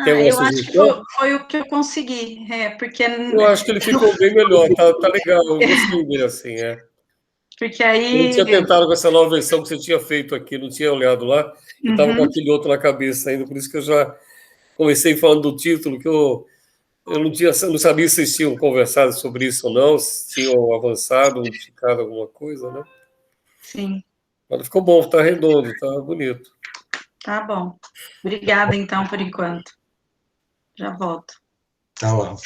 Eu acho que foi o que eu consegui, porque... Eu acho que ele ficou bem melhor, tá legal, eu gostei dele assim, Porque aí... Eu não tinha tentado com essa nova versão que você tinha feito aqui, não tinha olhado lá, eu estava com aquele outro na cabeça ainda, por isso que eu já comecei falando do título, que eu não sabia se vocês tinham conversado sobre isso ou não, se tinham avançado, modificado alguma coisa, né? Sim. Mas ficou bom, tá redondo, tá bonito. Tá bom. Obrigada, então, por enquanto. Já volto. Tá bom.